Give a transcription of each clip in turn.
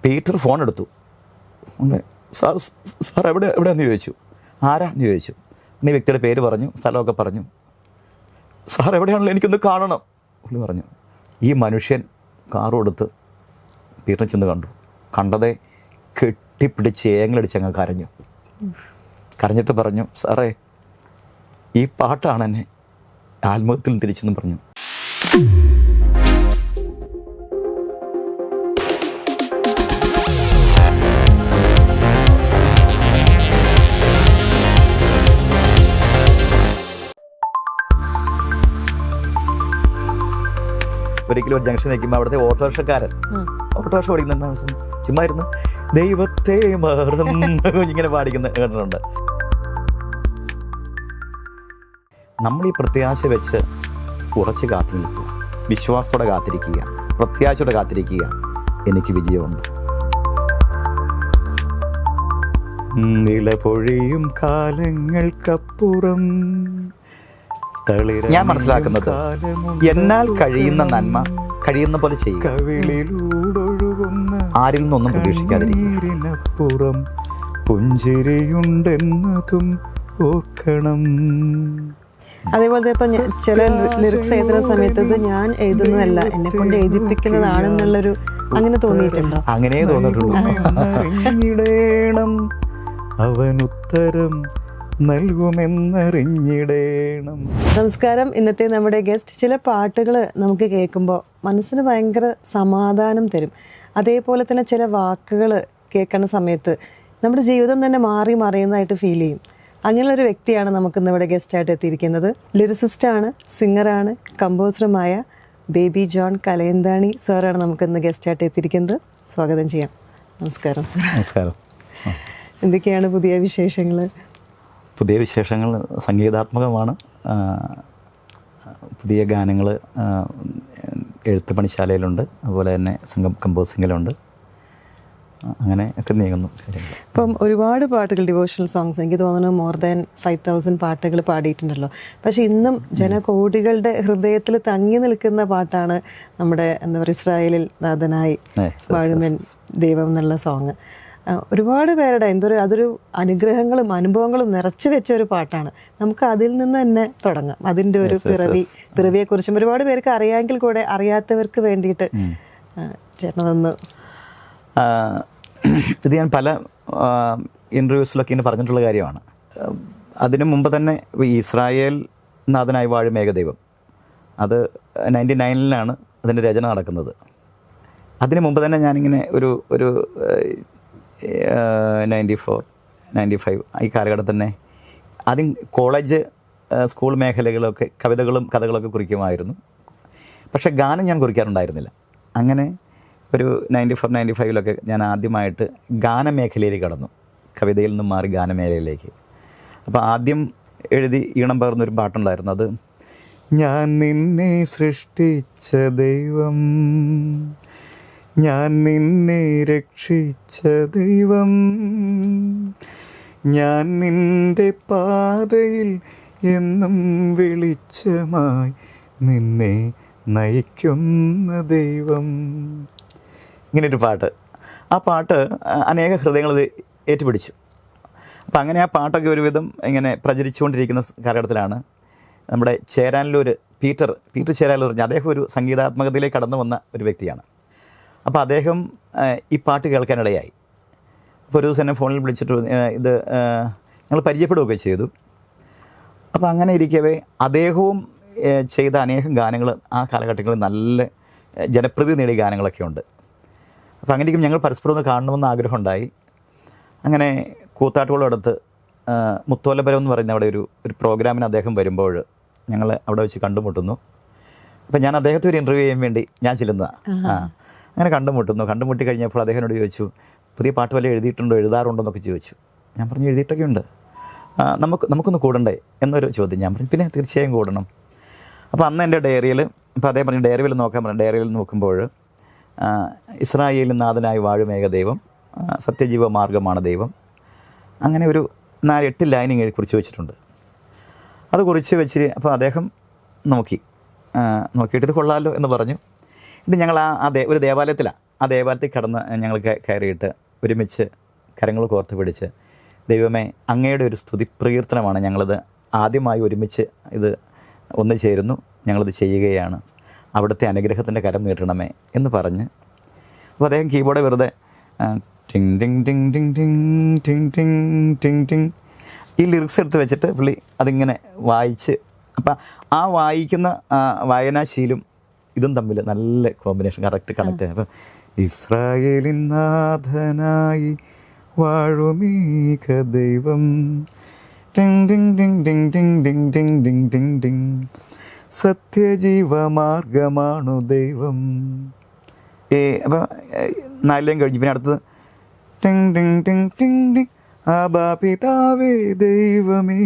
Peter phone എടുത്തു. Sir എവിടെയാന്ന് ചോദിച്ചു. ആരാന്ന് ചോദിച്ചു. ഈ വ്യക്തിയുടെ പേര് പറഞ്ഞു, സ്ഥലമൊക്കെ പറഞ്ഞു. സാർ എവിടെയാണല്ലോ, എനിക്കൊന്ന് കാണണം പുള്ളി പറഞ്ഞു. ഈ മനുഷ്യൻ കാറും എടുത്ത് പീറ്ററിനെ ചെന്ന് കണ്ടു. കണ്ടതേ കെട്ടിപ്പിടിച്ച് ഏങ്ങലടിച്ച് അങ്ങ് കരഞ്ഞു. കരഞ്ഞിട്ട് പറഞ്ഞു, സാറേ ഈ പാട്ടാണ് എന്നെ ആത്മഹത്യയിൽ തിരിച്ചെന്ന് പറഞ്ഞു. ഒരിക്കലും ഒരു ജംഗ്ഷൻ നിൽക്കുമ്പോൾ അവിടുത്തെ ഓട്ടോറിക്ഷക്കാരൻ ഓട്ടോറിക്ഷ ഓടിക്കുന്നുണ്ട്. ചുമ്മാ ഇരുന്ന് ദൈവത്തെ മറന്നു ഇങ്ങനെ പാടിക്കുന്ന കേട്ടിട്ടുണ്ട്. നമ്മൾ ഈ പ്രത്യാശ വെച്ച് ഉറച്ച് കാത്തു നിൽക്കുക, വിശ്വാസത്തോടെ കാത്തിരിക്കുക, പ്രത്യാശയോടെ കാത്തിരിക്കുക. എനിക്ക് വിജയമുണ്ട്. നിലപൊഴിയും കാലങ്ങൾക്കപ്പുറം ഞാൻ മനസ്സിലാക്കുന്നത് എന്നാൽ കഴിയുന്ന നന്മ കഴിയുന്ന പോലെ ചെയ്യുക, ആരിൽ നിന്നൊന്നും പ്രതീക്ഷിക്കാതിരിക്കും. പുഞ്ചിരിയുണ്ടെന്നതും ഓർക്കണം. അതേപോലെ ഇപ്പം ചില ലിറിക്സ് എഴുതുന്ന സമയത്ത് ഇത് ഞാൻ എഴുതുന്നതല്ല, എന്നെ കൊണ്ട് എഴുതിപ്പിക്കുന്നതാണെന്നുള്ളൊരു അങ്ങനെ തോന്നിയിട്ടുണ്ടോ? അങ്ങനെ തോന്നിയിട്ടുള്ളൂ. അവനുത്തരം നൽകുമെന്നറിഞ്ഞിടേണം. നമസ്കാരം. ഇന്നത്തെ നമ്മുടെ ഗസ്റ്റ് ചില പാട്ടുകൾ നമുക്ക് കേൾക്കുമ്പോൾ മനസ്സിന് ഭയങ്കര സമാധാനം തരും. അതേപോലെ തന്നെ ചില വാക്കുകൾ കേൾക്കുന്ന സമയത്ത് നമ്മുടെ ജീവിതം തന്നെ മാറി മറിയുന്നതായിട്ട് ഫീൽ ചെയ്യും. അങ്ങനെയുള്ളൊരു വ്യക്തിയാണ് നമുക്കിന്ന് ഇവിടെ ഗസ്റ്റായിട്ട് എത്തിയിരിക്കുന്നത്. ലിറിസിസ്റ്റാണ്, സിംഗറാണ്, കമ്പോസറുമായ ബേബി ജോൺ കലയന്താണി സാറാണ് നമുക്കിന്ന് ഗസ്റ്റായിട്ട് എത്തിയിരിക്കുന്നത്. സ്വാഗതം ചെയ്യാം. നമസ്കാരം സാർ. നമസ്കാരം. എന്തൊക്കെയാണ് പുതിയ വിശേഷങ്ങൾ? പുതിയ വിശേഷങ്ങൾ സംഗീതാത്മകമാണ്. പുതിയ ഗാനങ്ങൾ എഴുത്ത് പണിശാലയിലുണ്ട്, അതുപോലെ തന്നെ കമ്പോസിങ്ങിലുണ്ട്. അങ്ങനെ ഒക്കെ നീങ്ങുന്നു കാര്യങ്ങൾ. ഇപ്പം ഒരുപാട് പാട്ടുകൾ, ഡിവോഷണൽ സോങ്സ്, എനിക്ക് തോന്നുന്നു മോർ ദാൻ 5000 പാട്ടുകൾ പാടിയിട്ടുണ്ടല്ലോ. പക്ഷെ ഇന്നും ജനകോടികളുടെ ഹൃദയത്തിൽ തങ്ങി നിൽക്കുന്ന പാട്ടാണ് നമ്മുടെ എന്താ പറയുക, ഇസ്രായേലിൽ നാഥനായി വാഴുമെൻ ദൈവം എന്നുള്ള സോങ്. ഒരുപാട് പേരുടെ അതൊരു അനുഗ്രഹങ്ങളും അനുഭവങ്ങളും നിറച്ചു വെച്ച ഒരു പാട്ടാണ്. നമുക്ക് അതിൽ നിന്ന് തന്നെ തുടങ്ങാം. അതിൻ്റെ ഒരു പിറവിയെക്കുറിച്ചും ഒരുപാട് പേർക്ക് അറിയാമെങ്കിൽ കൂടെ അറിയാത്തവർക്ക് വേണ്ടിയിട്ട് ചേട്ടനതൊന്ന്. ഇത് ഞാൻ പല ഇൻ്റർവ്യൂസിലൊക്കെ ഇങ്ങനെ പറഞ്ഞിട്ടുള്ള കാര്യമാണ്. അതിനു മുമ്പ് തന്നെ ഇസ്രായേൽ നാഥനായി വാഴും ഏകദൈവം, അത് 99-ലാണ് അതിൻ്റെ രചന നടക്കുന്നത്. അതിനു മുമ്പ് തന്നെ ഞാനിങ്ങനെ ഒരു 94, 95 ഈ കാലഘട്ടത്തിൽ തന്നെ ആദ്യം കോളേജ് സ്കൂൾ മേഖലകളൊക്കെ കവിതകളും കഥകളൊക്കെ കുറിക്കുമായിരുന്നു. പക്ഷേ ഗാനം ഞാൻ കുറിക്കാറുണ്ടായിരുന്നില്ല. അങ്ങനെ ഒരു 94, 95 ഞാൻ ആദ്യമായിട്ട് ഗാനമേഖലയിലേക്ക് കടന്നു. കവിതയിൽ നിന്നും മാറി ഗാനമേഖലയിലേക്ക്. അപ്പോൾ ആദ്യം എഴുതി ഈണം പകർന്നൊരു പാട്ടുണ്ടായിരുന്നു. അത് ഞാൻ നിന്നെ സൃഷ്ടിച്ച ദൈവം, ഞാൻ നിന്നെ രക്ഷിച്ച ദൈവം, ഞാൻ നിൻ്റെ പാതയിൽ എന്നും വെളിച്ചമായി നിന്നെ നയിക്കുന്ന ദൈവം. ഇങ്ങനൊരു പാട്ട്. ആ പാട്ട് അനേക ഹൃദയങ്ങൾ ഏറ്റുപിടിച്ചു. അപ്പം അങ്ങനെ ആ പാട്ടൊക്കെ ഒരുവിധം ഇങ്ങനെ പ്രചരിച്ചുകൊണ്ടിരിക്കുന്ന കാലഘട്ടത്തിലാണ് നമ്മുടെ ചേരാനല്ലൂർ പീറ്റർ ചേരാനല്ലൂർ, അദ്ദേഹം ഒരു സംഗീതാത്മകതയിലേക്ക് കടന്നു വന്ന ഒരു വ്യക്തിയാണ്. അപ്പോൾ അദ്ദേഹം ഈ പാട്ട് കേൾക്കാനിടയായി. അപ്പോൾ ഒരു ദിവസം എന്നെ ഫോണിൽ വിളിച്ചിട്ട് ഇത് ഞങ്ങൾ പരിചയപ്പെടുകയൊക്കെ ചെയ്തു. അപ്പോൾ അങ്ങനെ ഇരിക്കവേ അദ്ദേഹവും ചെയ്ത അനേകം ഗാനങ്ങൾ ആ കാലഘട്ടങ്ങളിൽ നല്ല ജനപ്രീതി നേടിയ ഗാനങ്ങളൊക്കെ ഉണ്ട്. അപ്പോൾ അങ്ങനെയും ഞങ്ങൾ പരസ്പരം ഒന്ന് കാണണമെന്ന് ആഗ്രഹമുണ്ടായി. അങ്ങനെ കൂത്താട്ടുകുളം അടുത്ത് മുത്തോലപുരം എന്ന് പറയുന്ന അവിടെ ഒരു പ്രോഗ്രാമിന് അദ്ദേഹം വരുമ്പോൾ ഞങ്ങൾ അവിടെ വെച്ച് കണ്ടുമുട്ടുന്നു. അപ്പോൾ ഞാൻ അദ്ദേഹത്തെ ഒരു ഇൻ്റർവ്യൂ ചെയ്യാൻ വേണ്ടി ഞാൻ ചെല്ലുന്നതാണ്. അങ്ങനെ കണ്ടുമുട്ടി കഴിഞ്ഞപ്പോൾ അദ്ദേഹത്തിനോട് ചോദിച്ചു, പുതിയ പാട്ട് വല്ല എഴുതാറുണ്ടോ എന്നൊക്കെ ചോദിച്ചു. ഞാൻ പറഞ്ഞു എഴുതിയിട്ടൊക്കെ ഉണ്ട്, നമുക്കൊന്ന് കൂടണ്ടേ എന്നൊരു ചോദ്യം. ഞാൻ പറഞ്ഞു പിന്നെ തീർച്ചയായും കൂടണം. അപ്പോൾ അന്ന് എൻ്റെ ഡയറിയിൽ, ഇപ്പോൾ അദ്ദേഹം പറഞ്ഞു ഡയറിയിൽ നോക്കാൻ പറഞ്ഞു. ഡയറിയിൽ നോക്കുമ്പോൾ ഇസ്രായേലിൽ നാഥനായി വാഴും ഏകദൈവം, സത്യജീവ മാർഗമാണ് ദൈവം, അങ്ങനെ ഒരു 4-8 ലൈൻ കുറിച്ച് വെച്ചിട്ടുണ്ട്. അത് കുറിച്ച് വെച്ചിട്ട് അപ്പോൾ അദ്ദേഹം നോക്കിയിട്ട് ഇത് കൊള്ളാമല്ലോ എന്ന് പറഞ്ഞു. ഇത് ഞങ്ങൾ ഒരു ദേവാലയത്തിലാണ് ആ ദേവാലയത്തിൽ കടന്ന് ഞങ്ങൾ കയറിയിട്ട് ഒരുമിച്ച് കരങ്ങൾ കോർത്ത് പിടിച്ച്, ദൈവമേ അങ്ങയുടെ ഒരു സ്തുതി പ്രകീർത്തനമാണ്, ഞങ്ങളിത് ആദ്യമായി ഒരുമിച്ച് ഇത് ഒന്ന് ചേരുന്നു, ഞങ്ങളിത് ചെയ്യുകയാണ്, അവിടുത്തെ അനുഗ്രഹത്തിൻ്റെ കരം നീട്ടണമേ എന്ന് പറഞ്ഞ്. അപ്പോൾ അദ്ദേഹം കീബോർഡ് വെറുതെ ടിങ് ടിങ് ടിങ് ടിങ് ടിങ് ടിങ് ടിങ് ടിങ് ടിങ് ഈ ലിറിക്സ് എടുത്ത് വെച്ചിട്ട് പുള്ളി അതിങ്ങനെ വായിച്ച്, അപ്പം ആ വായിക്കുന്ന വായനാശീലും ഇതും തമ്മിൽ നല്ല കോമ്പിനേഷൻ, കറക്റ്റ് കണക്ട്. അപ്പം ഇസ്രായേലിൻ നാഥനായി വാഴുമീക ദൈവം ടിങ് ടിങ് ടിങ് ടിങ് ടിങ് ടിങ് ടിങ് ടിങ് ടിങ് ടിങ് സത്യജീവമാർഗമാണു ദൈവം. അപ്പം 4 ലൈൻ കഴിഞ്ഞു. പിന്നെ അടുത്തത് ടിങ് ടിങ് ടിങ് ടിങ് ടിങ് ആബാപിതാവേ ദൈവമേ.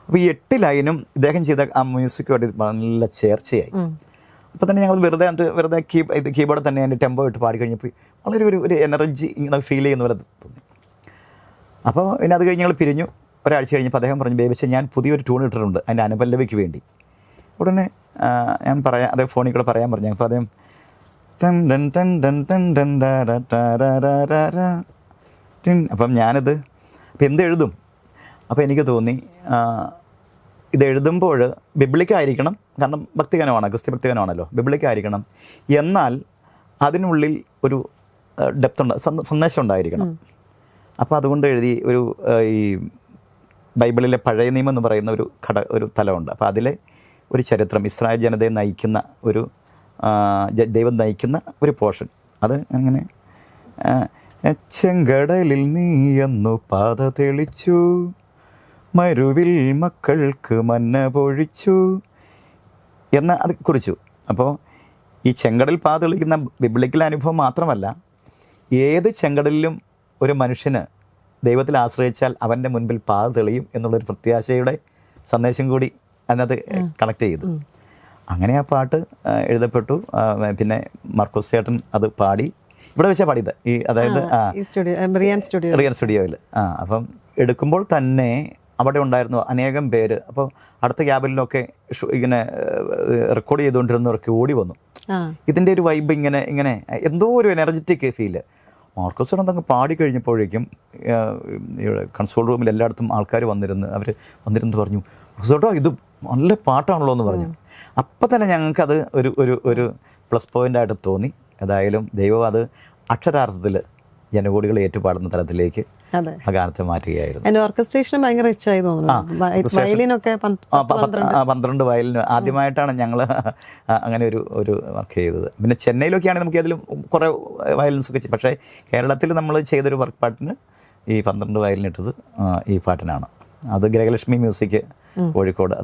അപ്പോൾ ഈ 8 ലൈനും ഇദ്ദേഹം ചെയ്ത ആ മ്യൂസിക്കുമായിട്ട് നല്ല ചേർച്ചയായി. അപ്പോൾ തന്നെ ഞങ്ങൾ വെറുതെ കീബോർഡ് തന്നെ അതിൻ്റെ ടെമ്പോ ഇട്ട് പാടി കഴിഞ്ഞപ്പോൾ വളരെ ഒരു എനർജി ഇങ്ങനെ ഫീൽ ചെയ്യുന്ന പോലെ തോന്നി. അപ്പോൾ പിന്നെ അത് കഴിഞ്ഞ് ഞങ്ങൾ പിരിഞ്ഞു. ഒരാഴ്ച കഴിഞ്ഞപ്പോൾ അദ്ദേഹം പറഞ്ഞു, ബേബിച്ച ഞാൻ പുതിയൊരു ട്യൂൺ ഇട്ടിട്ടുണ്ട് അതിൻ്റെ അനുപല്ലവിക്ക് വേണ്ടി. ഉടനെ ഞാൻ അദ്ദേഹം ഫോണിൽ കൂടെ പറയാൻ പറഞ്ഞു. അപ്പോൾ അദ്ദേഹം ടൻ ടൻ ടൻ ടൻ ടൻ ടൻ അപ്പം ഞാനിത് അപ്പം എന്തെഴുതും. അപ്പോൾ എനിക്ക് തോന്നി ഇത് എഴുതുമ്പോൾ ബിബ്ലിക്കായിരിക്കണം, കാരണം ഭക്തിഗാനമാണ്, ക്രിസ്ത്യ ഭക്തിഗാനമാണല്ലോ, ബിബ്ലിക്കായിരിക്കണം, എന്നാൽ അതിനുള്ളിൽ ഒരു ഡെപ്ത് സന്ദേശം ഉണ്ടായിരിക്കണം. അപ്പോൾ അതുകൊണ്ട് എഴുതി ഈ ബൈബിളിലെ പഴയ നിയമം എന്ന് പറയുന്ന ഒരു തലമുണ്ട്. അപ്പോൾ അതിലെ ഒരു ചരിത്രം, ഇസ്രായേൽ ജനതയെ നയിക്കുന്ന ദൈവം നയിക്കുന്ന ഒരു പോർഷൻ. അത് അങ്ങനെ ചെങ്കടലിൽ നീയെന്നു പാത തെളിച്ചു, മരുവിൽ മക്കൾക്ക് മന്ന പൊഴിച്ചു എന്ന് അത് കുറിച്ചു. അപ്പോൾ ഈ ചെങ്കടൽ പാത തെളിക്കുന്ന ബിബ്ലിക്കൽ അനുഭവം മാത്രമല്ല, ഏത് ചെങ്കടലിലും ഒരു മനുഷ്യന് ദൈവത്തിൽ ആശ്രയിച്ചാൽ അവൻ്റെ മുൻപിൽ പാത തെളിയും എന്നുള്ളൊരു പ്രത്യാശയുടെ സന്ദേശം കൂടി അതിനകത്ത് കണക്ട് ചെയ്തു. അങ്ങനെ ആ പാട്ട് എഴുതപ്പെട്ടു. പിന്നെ മർക്കോസ് ചേട്ടൻ അത് പാടി, ഇവിടെ വെച്ചാൽ പാടിയത്, അതായത് റിയൻ സ്റ്റുഡിയോയിൽ. അപ്പം എടുക്കുമ്പോൾ തന്നെ അവിടെ ഉണ്ടായിരുന്നു അനേകം പേര്. അപ്പോൾ അടുത്ത ക്യാബിനിലൊക്കെ ഇങ്ങനെ റെക്കോർഡ് ചെയ്തുകൊണ്ടിരുന്നവർക്ക് ഓടി വന്നു. ഇതിൻ്റെ ഒരു വൈബ് ഇങ്ങനെ എന്തോ ഒരു എനർജറ്റിക് ഫീല്. മാർക്കോസ് ചേട്ടൻ അങ്ങ് പാടി കഴിഞ്ഞപ്പോഴേക്കും കൺസോൾ റൂമിൽ എല്ലായിടത്തും ആൾക്കാർ വന്നിരുന്ന് പറഞ്ഞു, മാർക്കോസ് ചേട്ടാ ഇത് നല്ല പാട്ടാണല്ലോ എന്ന് പറഞ്ഞു. അപ്പം തന്നെ ഞങ്ങൾക്കത് ഒരു പ്ലസ് പോയിൻ്റായിട്ട് തോന്നി. ഏതായാലും ദൈവം അത് അക്ഷരാർത്ഥത്തിൽ ജനകോടികൾ ഏറ്റുപാടുന്ന തലത്തിലേക്ക് ആ ഗാനത്തെ മാറ്റുകയായിരുന്നു. ഓർക്കസ്ട്രേഷൻ ഭയങ്കര റിച്ചായി തോന്നുന്നു. 12 വയലിൻ ആദ്യമായിട്ടാണ് ഞങ്ങൾ അങ്ങനെ ഒരു വർക്ക് ചെയ്തത്. പിന്നെ ചെന്നൈയിലൊക്കെയാണെങ്കിൽ നമുക്ക് അതിലും കുറേ വയലിൻസ് ഒക്കെ, പക്ഷേ കേരളത്തിൽ നമ്മൾ ചെയ്തൊരു വർക്ക് പാട്ടിന് ഈ 12 വയലിനിട്ടത് ഈ പാട്ടിനാണ്. അത് ഗ്രഹലക്ഷ്മി മ്യൂസിക് കോഴിക്കോട്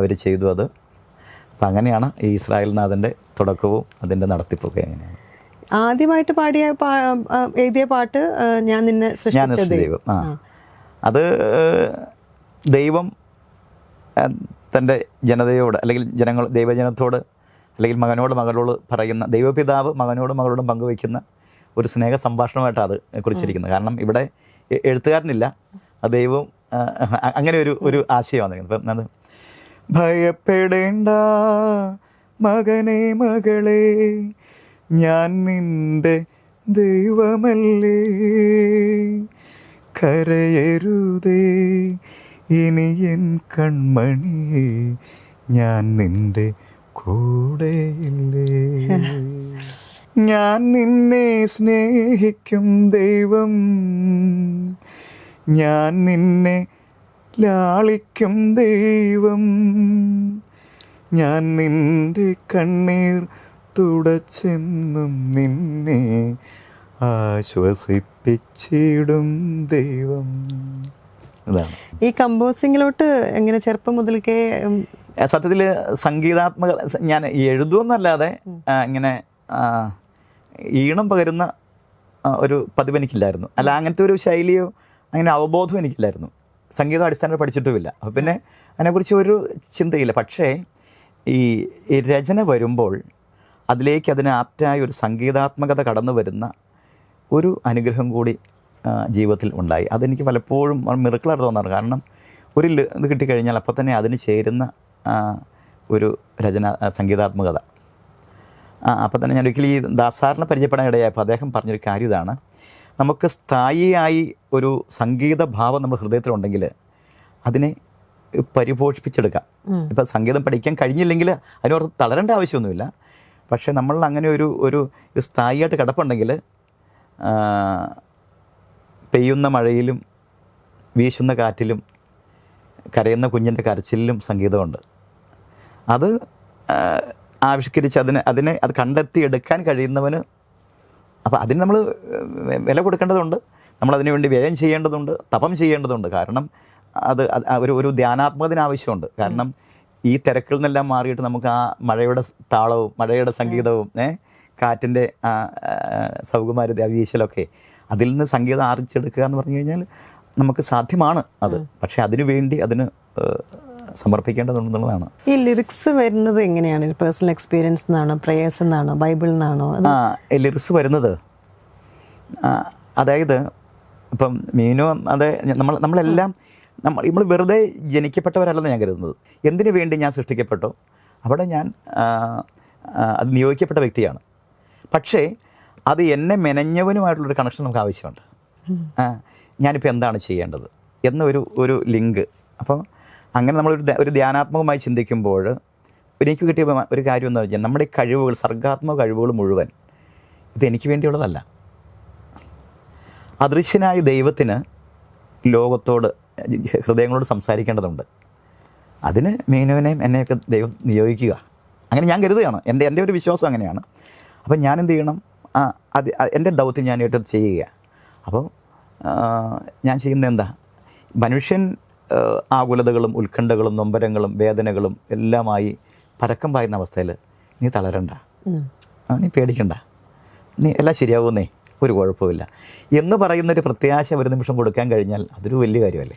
അവർ ചെയ്തു അത്. അപ്പം അങ്ങനെയാണ് ഈ ഇസ്രായേൽ നാഥൻ്റെ തുടക്കവും അതിൻ്റെ നടത്തിപ്പൊക്കെ അങ്ങനെയാണ്. ആദ്യമായിട്ട് എഴുതിയ പാട്ട് ഞാൻ നിന്നെ സൃഷ്ടിച്ച ദൈവം. അത് ദൈവം തൻ്റെ ജനതയോട് അല്ലെങ്കിൽ ദൈവജനത്തോട് അല്ലെങ്കിൽ മകളോട് പറയുന്ന, ദൈവപിതാവ് മകളോടും പങ്കുവയ്ക്കുന്ന ഒരു സ്നേഹ സംഭാഷണമായിട്ടാണ് അത് കുറിച്ചിരിക്കുന്നത്. കാരണം ഇവിടെ എഴുത്തുകാരനില്ല, അത് ദൈവം അങ്ങനെ ഒരു ആശയമാണ്. ഇപ്പം അത് ഭയപ്പെടേണ്ട മകനെ മകളെ, ഞാൻ നിന്റെ ദൈവമല്ലേ, കരയരുതേ ഇനി എൻ കൺമണിയേ, ഞാൻ നിന്റെ കൂടെയില്ലേ, ഞാൻ നിന്നെ സ്നേഹിക്കും ദൈവം, ഞാൻ നിന്നെ ലാളിക്കും ദൈവം, ഞാൻ നിന്റെ കണ്ണീർ തുടച്ചെന്നും നിന്നെ ആശ്വസിപ്പിച്ചിടും ദൈവം. അതാണ് ഈ കമ്പോസിങ്ങിലോട്ട് എങ്ങനെ ചെറുപ്പം മുതൽക്കേ? സത്യത്തിൽ സംഗീതാത്മക ഞാൻ എഴുതുമെന്നല്ലാതെ ഇങ്ങനെ ഈണം പകരുന്ന ഒരു പതിവ് എനിക്കില്ലായിരുന്നു. അല്ല, അങ്ങനത്തെ ഒരു ശൈലിയോ അങ്ങനെ അവബോധം എനിക്കില്ലായിരുന്നു. സംഗീതം അടിസ്ഥാനത്തിൽ പഠിച്ചിട്ടുമില്ല. അപ്പോൾ പിന്നെ അതിനെക്കുറിച്ച് ഒരു ചിന്തയില്ല. പക്ഷേ ഈ രചന വരുമ്പോൾ അതിന് ആപ്റ്റായ ഒരു സംഗീതാത്മകത കടന്നു വരുന്ന ഒരു അനുഗ്രഹം കൂടി ജീവിതത്തിൽ ഉണ്ടായി. അതെനിക്ക് പലപ്പോഴും മിറക്കിളായിട്ട് തോന്നാറ്. കാരണം ഒരു ഇത് കിട്ടിക്കഴിഞ്ഞാൽ അപ്പോൾ തന്നെ അതിന് ചേരുന്ന ഒരു സംഗീതാത്മകത അപ്പോൾ തന്നെ ഞാൻ ഒരിക്കലും ഈ ദാസാറിനെ പരിചയപ്പെടാൻ ഇടയായപ്പോൾ അദ്ദേഹം പറഞ്ഞൊരു കാര്യം ഇതാണ്, നമുക്ക് സ്ഥായിയായി ഒരു സംഗീത ഭാവം നമ്മുടെ ഹൃദയത്തിലുണ്ടെങ്കിൽ അതിനെ പരിപോഷിപ്പിച്ചെടുക്കാം. ഇപ്പം സംഗീതം പഠിക്കാൻ കഴിഞ്ഞില്ലെങ്കിൽ അതിനോർത്ത് തളരേണ്ട ആവശ്യമൊന്നുമില്ല. പക്ഷേ നമ്മളിൽ അങ്ങനെ ഒരു ഇത് സ്ഥായിയായിട്ട് കിടപ്പുണ്ടെങ്കിൽ പെയ്യുന്ന മഴയിലും വീശുന്ന കാറ്റിലും കരയുന്ന കുഞ്ഞിൻ്റെ കരച്ചിലും സംഗീതമുണ്ട്. അത് ആവിഷ്കരിച്ച് അത് കണ്ടെത്തിയെടുക്കാൻ കഴിയുന്നവന്, അപ്പോൾ അതിന് നമ്മൾ വില കൊടുക്കേണ്ടതുണ്ട്, നമ്മളതിനു വേണ്ടി വ്യയം ചെയ്യേണ്ടതുണ്ട്, തപം ചെയ്യേണ്ടതുണ്ട്. കാരണം അത് ഒരു ധ്യാനാത്മകത്തിന് ആവശ്യമുണ്ട്. കാരണം ഈ തിരക്കിൽ നിന്നെല്ലാം മാറിയിട്ട് നമുക്ക് ആ മഴയുടെ താളവും മഴയുടെ സംഗീതവും കാറ്റിൻ്റെ സൗകുമാര്യത വീശലൊക്കെ അതിൽ നിന്ന് സംഗീതം ആർജിച്ചെടുക്കുക എന്ന് പറഞ്ഞു കഴിഞ്ഞാൽ നമുക്ക് സാധ്യമാണ് അത്. പക്ഷേ അതിനു വേണ്ടി അതിന് സമർപ്പിക്കേണ്ടതുണ്ടെന്നുള്ളതാണ്. ഈ ലിറിക്സ് വരുന്നത് എങ്ങനെയാണ്? പേഴ്സണൽ എക്സ്പീരിയൻസ് എന്നാണോ, പ്രേയേഴ്സ് എന്നാണോ, ബൈബിളിൽ നിന്നാണോ? ലിറിക്സ് വരുന്നത് അതായത് ഇപ്പം മീനു അതെ നമ്മളെല്ലാം നമ്മൾ വെറുതെ ജനിക്കപ്പെട്ടവരല്ലെന്ന് ഞാൻ കരുതുന്നത്. എന്തിനു വേണ്ടി ഞാൻ സൃഷ്ടിക്കപ്പെട്ടോ അവിടെ ഞാൻ അത് നിയോഗിക്കപ്പെട്ട വ്യക്തിയാണ്. പക്ഷേ അത് എന്നെ മെനഞ്ഞവനുമായിട്ടുള്ളൊരു കണക്ഷൻ നമുക്ക് ആവശ്യമുണ്ട്. ഞാനിപ്പോൾ എന്താണ് ചെയ്യേണ്ടത് എന്നൊരു ലിങ്ക്. അപ്പോൾ അങ്ങനെ നമ്മളൊരു ധ്യാനാത്മകമായി ചിന്തിക്കുമ്പോൾ എനിക്ക് കിട്ടിയ ഒരു കാര്യം എന്ന് പറഞ്ഞാൽ നമ്മുടെ കഴിവുകൾ, സർഗാത്മക കഴിവുകൾ മുഴുവൻ ഇത് എനിക്ക് വേണ്ടിയുള്ളതല്ല. അദൃശ്യനായ ദൈവത്തിന് ലോകത്തോട്, ഹൃദയങ്ങളോട് സംസാരിക്കേണ്ടതുണ്ട്. അതിന് മീനുവിനെയും എന്നെയൊക്കെ ദൈവം നിയോഗിക്കുക. അങ്ങനെ ഞാൻ കരുതുകയാണ്. എൻ്റെ ഒരു വിശ്വാസം അങ്ങനെയാണ്. അപ്പം ഞാൻ എന്ത് ചെയ്യണം? എൻ്റെ ദൗത്യം ഞാനായിട്ട് ചെയ്യുക. അപ്പോൾ ഞാൻ ചെയ്യുന്നത് എന്താ? മനുഷ്യൻ ആകുലതകളും ഉത്കണ്ഠകളും നൊമ്പരങ്ങളും വേദനകളും എല്ലാമായി പരക്കം പായുന്ന അവസ്ഥയിൽ നീ തളരണ്ട, നീ പേടിക്കണ്ട, നീ എല്ലാം ശരിയാവുന്നേ, ഒരു കുഴപ്പമില്ല എന്ന് പറയുന്നൊരു പ്രത്യാശ ഒരു നിമിഷം കൊടുക്കാൻ കഴിഞ്ഞാൽ അതൊരു വലിയ കാര്യമല്ലേ?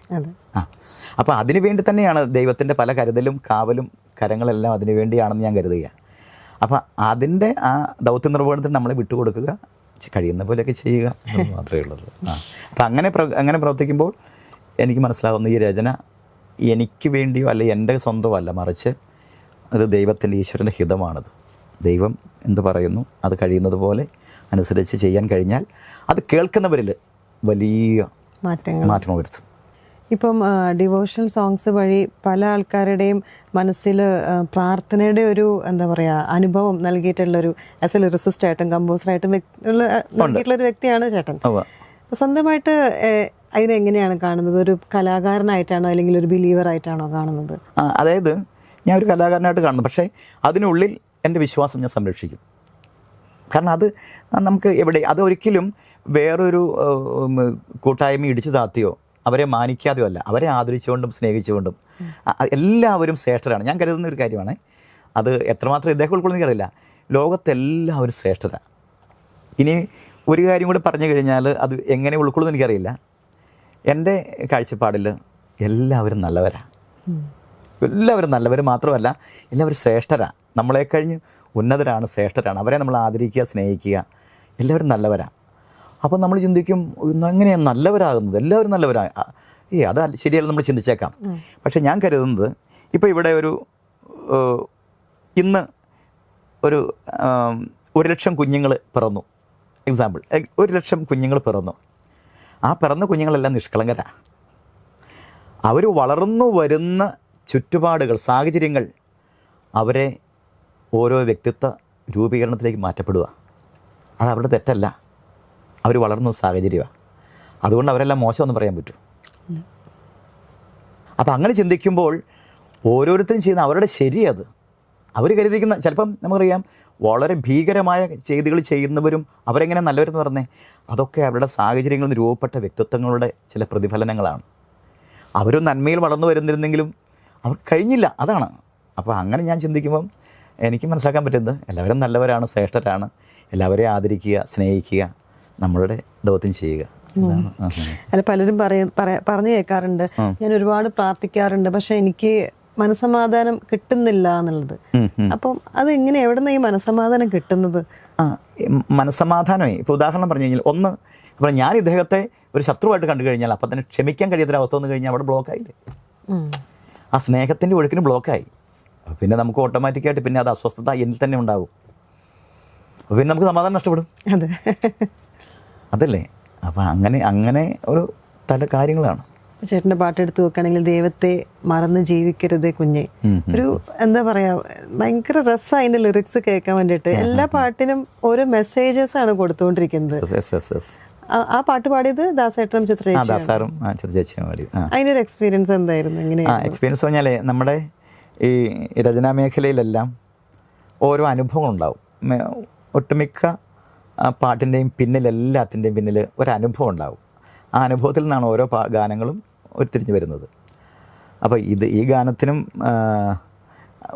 അപ്പോൾ അതിനു വേണ്ടി തന്നെയാണ് ദൈവത്തിൻ്റെ പല കരുതലും കാവലും കരങ്ങളെല്ലാം അതിനു വേണ്ടിയാണെന്ന് ഞാൻ കരുതുക. അപ്പോൾ അതിൻ്റെ ആ ദൗത്യ നിർവഹണത്തിന് നമ്മളെ വിട്ടുകൊടുക്കുക, കഴിയുന്ന പോലെയൊക്കെ ചെയ്യുക എന്ന് മാത്രമേ ഉള്ളൂ. അപ്പം അങ്ങനെ പ്രവർത്തിക്കുമ്പോൾ എനിക്ക് മനസ്സിലാകുന്ന ഈ രചന എനിക്ക് വേണ്ടിയോ അല്ലെങ്കിൽ എൻ്റെ സ്വന്തമോ അല്ല, മറിച്ച് അത് ദൈവത്തിൻ്റെ, ഈശ്വരൻ്റെ ഹിതമാണത്. ദൈവം എന്ത് പറയുന്നു അത് കഴിയുന്നത് പോലെ അനുസരിച്ച് ചെയ്യാൻ കഴിഞ്ഞാൽ അത് കേൾക്കുന്നവരിൽ വലിയ മാറ്റങ്ങൾ വരുത്തും. ഇപ്പം ഡിവോഷണൽ സോങ്സ് വഴി പല ആൾക്കാരുടെയും മനസ്സിൽ പ്രാർത്ഥനയുടെ ഒരു എന്താ പറയുക അനുഭവം നൽകിയിട്ടുള്ളൊരു ആസ് എ ലിറിസിസ്റ്റ് ആയിട്ടും കമ്പോസറായിട്ടും നൽകിയിട്ടുള്ളൊരു വ്യക്തിയാണ് ചേട്ടൻ. സ്വന്തമായിട്ട് അതിനെങ്ങനെയാണ് കാണുന്നത്? ഒരു കലാകാരനായിട്ടാണോ അല്ലെങ്കിൽ ഒരു ബിലീവർ ആയിട്ടാണോ കാണുന്നത്? അതായത് ഞാൻ ഒരു കലാകാരനായിട്ട് കാണുന്നു, പക്ഷേ അതിനുള്ളിൽ എൻ്റെ വിശ്വാസം ഞാൻ സംരക്ഷിക്കും. കാരണം അത് നമുക്ക് അതൊരിക്കലും വേറൊരു കൂട്ടായ്മ ഇടിച്ചു താത്തിയോ അവരെ മാനിക്കാതെയോ അല്ല, അവരെ ആദരിച്ചുകൊണ്ടും സ്നേഹിച്ചുകൊണ്ടും എല്ലാവരും ശ്രേഷ്ഠരാണ്. ഞാൻ കരുതുന്ന ഒരു കാര്യമാണ്. അത് എത്രമാത്രം ഇദ്ദേഹം ഉൾക്കൊള്ളുന്ന എനിക്കറിയില്ല. ലോകത്തെല്ലാവരും ശ്രേഷ്ഠരാണ്. ഇനി ഒരു കാര്യം കൂടി പറഞ്ഞു കഴിഞ്ഞാൽ അത് എങ്ങനെ ഉൾക്കൊള്ളുന്ന എനിക്കറിയില്ല. എൻ്റെ കാഴ്ചപ്പാടിൽ എല്ലാവരും നല്ലവരാണ്. എല്ലാവരും നല്ലവർ മാത്രമല്ല, എല്ലാവരും ശ്രേഷ്ഠരാണ്. നമ്മളെ കഴിഞ്ഞ് ഉന്നതരാണ്, ശ്രേഷ്ഠരാണ്. അവരെ നമ്മൾ ആദരിക്കുക, സ്നേഹിക്കുക. എല്ലാവരും നല്ലവരാണ്. അപ്പോൾ നമ്മൾ ചിന്തിക്കും, എങ്ങനെയാണ് നല്ലവരാകുന്നത്? എല്ലാവരും നല്ലവരാണ്. അത് ശരിയല്ല നമ്മൾ ചിന്തിച്ചേക്കാം. പക്ഷെ ഞാൻ കരുതുന്നത്, ഇപ്പോൾ ഇവിടെ ഇന്ന് 1,00,000 കുഞ്ഞുങ്ങൾ പിറന്നു. എക്സാമ്പിൾ, 1,00,000 കുഞ്ഞുങ്ങൾ പിറന്നു. ആ പിറന്ന കുഞ്ഞുങ്ങളെല്ലാം നിഷ്കളങ്കരാണ്. അവർ വളർന്നു വരുന്ന ചുറ്റുപാടുകൾ, സാഹചര്യങ്ങൾ അവരെ ഓരോ വ്യക്തിത്വ രൂപീകരണത്തിലേക്ക് മാറ്റപ്പെടുക. അത് അവരുടെ തെറ്റല്ല, അവർ വളർന്ന സാഹചര്യമാണ്. അതുകൊണ്ട് അവരെല്ലാം മോശമെന്ന് പറയാൻ പറ്റും. അപ്പം അങ്ങനെ ചിന്തിക്കുമ്പോൾ ഓരോരുത്തരും ചെയ്യുന്ന അവരുടെ ശരിയത് അവർ കരുതിക്കുന്ന, ചിലപ്പം നമുക്കറിയാം വളരെ ഭീകരമായ ചെയ്തികൾ ചെയ്യുന്നവരും അവരെങ്ങനെ നല്ലവരെന്ന് പറഞ്ഞേ, അതൊക്കെ അവരുടെ സാഹചര്യങ്ങളിൽ നിന്ന് രൂപപ്പെട്ട വ്യക്തിത്വങ്ങളുടെ ചില പ്രതിഫലനങ്ങളാണ്. അവരും നന്മയിൽ വളർന്നു വരുന്നിരുന്നെങ്കിലും അവർ കഴിഞ്ഞില്ല, അതാണ്. അപ്പോൾ അങ്ങനെ ഞാൻ ചിന്തിക്കുമ്പം എനിക്ക് മനസ്സിലാക്കാൻ പറ്റുന്നത് എല്ലാവരും നല്ലവരാണ്, ശ്രേഷ്ഠരാണ്. എല്ലാവരെയും ആദരിക്കുക, സ്നേഹിക്കുക, നമ്മളുടെ ദൗത്യം ചെയ്യുക. അല്ല, പലരും പറഞ്ഞു കേൾക്കാറുണ്ട്, ഞാൻ ഒരുപാട് പ്രാർത്ഥിക്കാറുണ്ട്, പക്ഷെ എനിക്ക് മനസ്സമാധാനം കിട്ടുന്നില്ല എന്നുള്ളത്. അപ്പം അത് എങ്ങനെ, എവിടെ നിന്ന് ഈ മനസ്സമാധാനം കിട്ടുന്നത്? മനസ്സമാധാനമേ, ഇപ്പോൾ ഉദാഹരണം പറഞ്ഞു കഴിഞ്ഞാൽ, അപ്പോൾ ഞാൻ ഇദ്ദേഹത്തെ ഒരു ശത്രുവായിട്ട് കണ്ടു കഴിഞ്ഞാൽ അപ്പം തന്നെ ക്ഷമിക്കാൻ കഴിയാത്തൊരവസ്ഥ വന്നു കഴിഞ്ഞാൽ അവിടെ ബ്ലോക്കായില്ലേ? ആ സ്നേഹത്തിൻ്റെ ഒഴുക്കിന് ബ്ലോക്കായി. പിന്നെ നമുക്ക് ഓട്ടോമാറ്റിക്കായിട്ട് പിന്നെ അത് അസ്വസ്ഥത എന്നിൽ തന്നെ ഉണ്ടാകും. അപ്പോൾ പിന്നെ നമുക്ക് സമാധാനം നഷ്ടപ്പെടും. അതെ, അതല്ലേ? അപ്പം അങ്ങനെ ഒരു തല കാര്യങ്ങളാണ്. ചേട്ടൻ്റെ പാട്ട് എടുത്ത് നോക്കുകയാണെങ്കിൽ ദൈവത്തെ മറന്ന് ജീവിക്കരുത് കുഞ്ഞെ, ഒരു എന്താ പറയാ, ഭയങ്കര രസം അതിന്റെ ലിറിക്സ് കേൾക്കാൻ വേണ്ടിയിട്ട്. എല്ലാ പാട്ടിനും ഓരോ മെസ്സേജസ് ആണ് കൊടുത്തുകൊണ്ടിരിക്കുന്നത്. ആ പാട്ട് പാടിയത് ദാസേട്ടനും ദാസാറും ചേച്ചിയും പാടി. അതിനൊരു എക്സ്പീരിയൻസ് എന്തായിരുന്നു? എക്സ്പീരിയൻസ് പറഞ്ഞാലേ നമ്മുടെ ഈ രചനാ മേഖലയിലെല്ലാം ഓരോ അനുഭവം ഉണ്ടാവും. ഒട്ടുമിക്ക പാട്ടിൻ്റെയും പിന്നിൽ, എല്ലാത്തിൻ്റെയും പിന്നിൽ ഒരു ഉണ്ടാവും. ആ അനുഭവത്തിൽ നിന്നാണ് ഓരോ ഗാനങ്ങളും ഉരുത്തിരിഞ്ഞ് വരുന്നത്. അപ്പോൾ ഈ ഗാനത്തിനും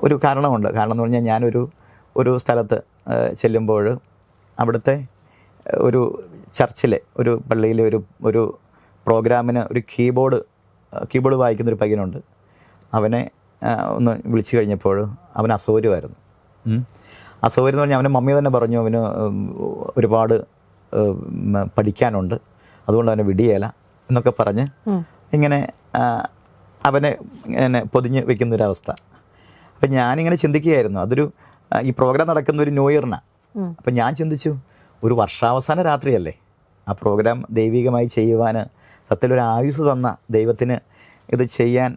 ഒരു കാരണമുണ്ട്. കാരണം എന്ന് പറഞ്ഞാൽ ഞാനൊരു സ്ഥലത്ത് ചെല്ലുമ്പോൾ അവിടുത്തെ ഒരു ചർച്ചിലെ ഒരു പള്ളിയിലെ ഒരു പ്രോഗ്രാമിന് ഒരു കീബോർഡ് വായിക്കുന്നൊരു പയ്യനുണ്ട്. അവനെ ഒന്ന് വിളിച്ചു കഴിഞ്ഞപ്പോൾ അവന് അസൗകര്യമായിരുന്നു. അസൗകര്യം എന്ന് പറഞ്ഞാൽ അവൻ്റെ മമ്മി തന്നെ പറഞ്ഞു അവന് ഒരുപാട് പഠിക്കാനുണ്ട്, അതുകൊണ്ട് അവനെ വിടിയേല എന്നൊക്കെ പറഞ്ഞ് ഇങ്ങനെ അവനെ ഇങ്ങനെ പൊതിഞ്ഞ് വെക്കുന്നൊരവസ്ഥ. അപ്പം ഞാനിങ്ങനെ ചിന്തിക്കുകയായിരുന്നു, ഈ പ്രോഗ്രാം നടക്കുന്ന ഒരു ന്യൂ ഇയറിനാണ്. അപ്പം ഞാൻ ചിന്തിച്ചു, ഒരു വർഷാവസാന രാത്രിയല്ലേ, ആ പ്രോഗ്രാം ദൈവികമായി ചെയ്യുവാൻ സത്യത്തിലൊരു ആയുസ് തന്ന ദൈവത്തിന് ഇത് ചെയ്യാൻ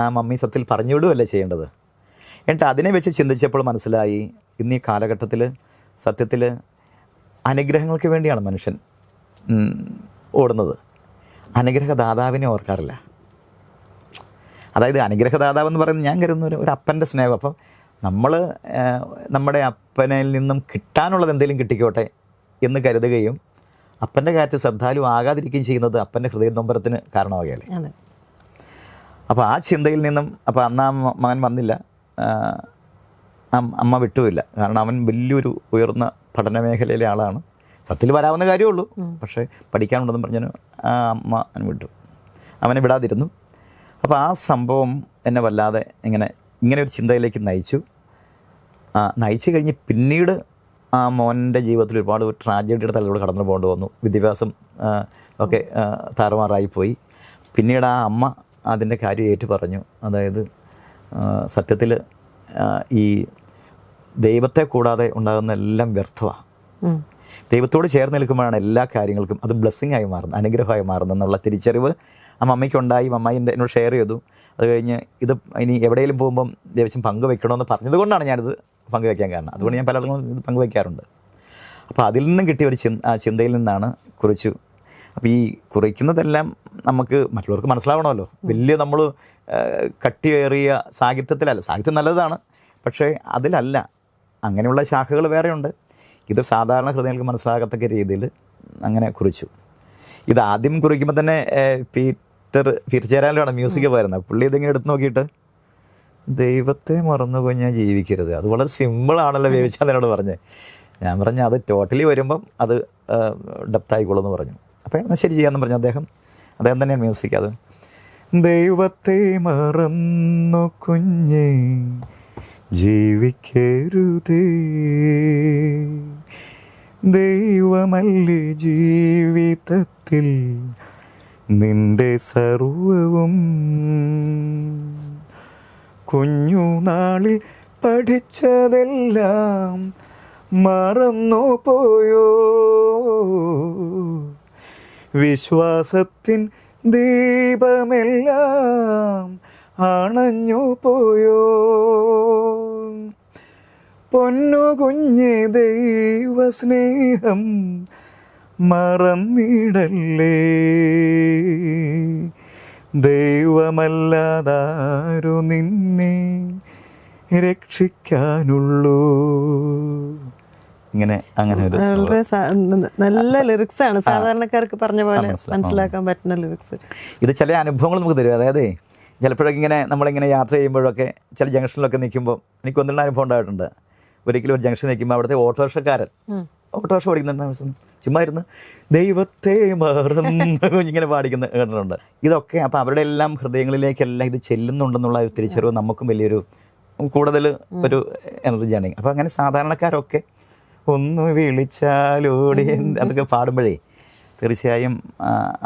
ആ മമ്മി സത്യത്തിൽ പറഞ്ഞു വിടുകയല്ലേ ചെയ്യേണ്ടത്. എന്നിട്ട് അതിനെ വെച്ച് ചിന്തിച്ചപ്പോൾ മനസ്സിലായി, ഇന്നീ കാലഘട്ടത്തിൽ സത്യത്തിൽ അനുഗ്രഹങ്ങൾക്ക് വേണ്ടിയാണ് മനുഷ്യൻ ഓടുന്നത്. അനുഗ്രഹദാതാവിനെ ഓർക്കാറില്ല. അതായത് അനുഗ്രഹദാതാവ് എന്ന് പറയുന്നത് ഞാൻ കരുതുന്ന ഒരു അപ്പൻ്റെ സ്നേഹം. അപ്പം നമ്മൾ നമ്മുടെ അപ്പനിൽ നിന്നും കിട്ടാനുള്ളത് എന്തെങ്കിലും കിട്ടിക്കോട്ടെ എന്ന് കരുതുകയും അപ്പൻ്റെ കാര്യത്തിൽ ശ്രദ്ധാലു ആകാതിരിക്കുകയും ചെയ്യുന്നത് അപ്പൻ്റെ ഹൃദയനൊമ്പരത്തിന് കാരണമാകുകയല്ലേ. അപ്പോൾ ആ ചിന്തയിൽ നിന്നും അപ്പോൾ അന്ന് ആ മകൻ വന്നില്ല, അമ്മ വിട്ടുമില്ല. കാരണം അവൻ വലിയൊരു ഉയർന്ന പഠന മേഖലയിലെ ആളാണ്. സത്യത്തിൽ വരാവുന്ന കാര്യമുള്ളൂ, പക്ഷേ പഠിക്കാനുണ്ടെന്ന് പറഞ്ഞു ആ അമ്മ വിട്ടു, അവനെ വിടാതിരുന്നു. അപ്പോൾ ആ സംഭവം എന്നെ വല്ലാതെ ഇങ്ങനെ ഒരു ചിന്തയിലേക്ക് നയിച്ചു കഴിഞ്ഞ് പിന്നീട് ആ മോൻ്റെ ജീവിതത്തിൽ ഒരുപാട് ട്രാജഡിയുടെ തലയിലൂടെ കടന്നു പോകേണ്ടി വന്നു. വിദ്യാഭ്യാസം ഒക്കെ താറുമാറായിപ്പോയി. പിന്നീട് ആ അമ്മ അതിൻ്റെ കാര്യം ഏറ്റു പറഞ്ഞു. അതായത് സത്യത്തിൽ ഈ ദൈവത്തെ കൂടാതെ ഉണ്ടാകുന്ന എല്ലാം വ്യർത്ഥമാണ്. ദൈവത്തോട് ചേർന്ന് നിൽക്കുമ്പോഴാണ് എല്ലാ കാര്യങ്ങൾക്കും അത് ബ്ലെസ്സിങ് ആയി മാറുന്നത്, അനുഗ്രഹമായി മാറുന്നത് എന്നുള്ള തിരിച്ചറിവ് ആ മമ്മയ്ക്കുണ്ടായി. മമ്മ എന്നോട് ഷെയർ ചെയ്തു. അത് കഴിഞ്ഞ് ഇത് ഇനി എവിടെയെങ്കിലും പോകുമ്പം ദേവസ്വം പങ്കുവെക്കണമെന്ന് പറഞ്ഞതുകൊണ്ടാണ് ഞാനിത് പങ്കുവയ്ക്കാൻ കാരണം. അതുകൊണ്ട് ഞാൻ പലർക്കും ഇത് പങ്കുവയ്ക്കാറുണ്ട്. അപ്പോൾ അതിൽ നിന്നും കിട്ടിയ ഒരു ചിന്തയിൽ നിന്നാണ് കുറിച്ചു. അപ്പോൾ ഈ കുറിക്കുന്നതെല്ലാം നമുക്ക് മറ്റുള്ളവർക്ക് മനസ്സിലാവണമല്ലോ. വലിയ നമ്മൾ കട്ടിയേറിയ സാഹിത്യത്തിലല്ല, സാഹിത്യം നല്ലതാണ്, പക്ഷേ അതിലല്ല. അങ്ങനെയുള്ള ശാഖകൾ വേറെയുണ്ട്. ഇത് സാധാരണ ഹൃദയങ്ങൾക്ക് മനസ്സിലാകത്തക്ക രീതിയിൽ അങ്ങനെ കുറിച്ചു. ഇത് ആദ്യം കുറിക്കുമ്പോൾ തന്നെ പീറ്റർ ചേരാനിലാണ് മ്യൂസിക് പോയിരുന്നത്. പുള്ളി ഇതിങ്ങനെ എടുത്ത് നോക്കിയിട്ട് ദൈവത്തെ മറന്നു കഴിഞ്ഞാൽ ജീവിക്കരുത്, അത് വളരെ സിമ്പിളാണല്ലോ വേവിച്ചാൽ എന്നോട് പറഞ്ഞ്. ഞാൻ പറഞ്ഞു അത് ടോട്ടലി വരുമ്പം അത് ഡെപ്ത് ആയിക്കോളൂ എന്ന് പറഞ്ഞു. അപ്പോൾ എന്നാൽ ശരി ചെയ്യാമെന്ന് പറഞ്ഞു. അദ്ദേഹം തന്നെയാണ് മ്യൂസിക്. അത് ദൈവത്തെ മറന്നു കുഞ്ഞേ ജീവിക്കരുതേ, ദൈവമല്ലേ ജീവിതത്തിൽ നിന്റെ സർവവും, കുഞ്ഞുനാളിൽ പഠിച്ചതെല്ലാം മറന്നു പോയോ, വിശ്വാസത്തിൻ ദീപമെല്ലാം അണഞ്ഞു പോയോ, പൊന്നു കുഞ്ഞെ ദൈവസ്നേഹം മറന്നിടല്ലേ, ദൈവമല്ലാതാരു നിന്നെ രക്ഷിക്കാനുള്ളൂ. അങ്ങനെ നല്ല ലിറിക്സ് ആണ്, സാധാരണക്കാർക്ക് പറഞ്ഞ പോലെ മനസ്സിലാക്കാൻ പറ്റുന്ന ലിറിക്സ്. ഇത് ചില അനുഭവങ്ങൾ നമുക്ക് തരും. അതായത് ചിലപ്പോഴൊക്കെ നമ്മളിങ്ങനെ യാത്ര ചെയ്യുമ്പോഴൊക്കെ ചില ജംഗ്ഷനിലൊക്കെ നിൽക്കുമ്പോൾ എനിക്ക് ഒന്നുള്ള അനുഭവം ഉണ്ടായിട്ടുണ്ട്. ഒരിക്കലും ഒരു ജംഗ്ഷൻ നിൽക്കുമ്പോൾ അവിടുത്തെ ഓട്ടോറിക്ഷക്കാരൻ ഓട്ടോറിക്ഷ ഓടിക്കുന്നുണ്ട്, ചുമ്മാ ഇരുന്ന് ദൈവത്തെ മറന്നു ഇങ്ങനെ പാടിക്കുന്ന കേട്ടിട്ടുണ്ട്. ഇതൊക്കെ അപ്പോൾ അവരുടെ എല്ലാം ഹൃദയങ്ങളിലേക്കെല്ലാം ഇത് ചെല്ലുന്നുണ്ടെന്നുള്ള ഒരു തിരിച്ചറിവ് നമുക്കും വലിയൊരു കൂടുതൽ ഒരു എനർജിയാണ്. അപ്പോൾ അങ്ങനെ സാധാരണക്കാരൊക്കെ ഒന്ന് വിളിച്ചാലോടി അതൊക്കെ പാടുമ്പോഴേ തീർച്ചയായും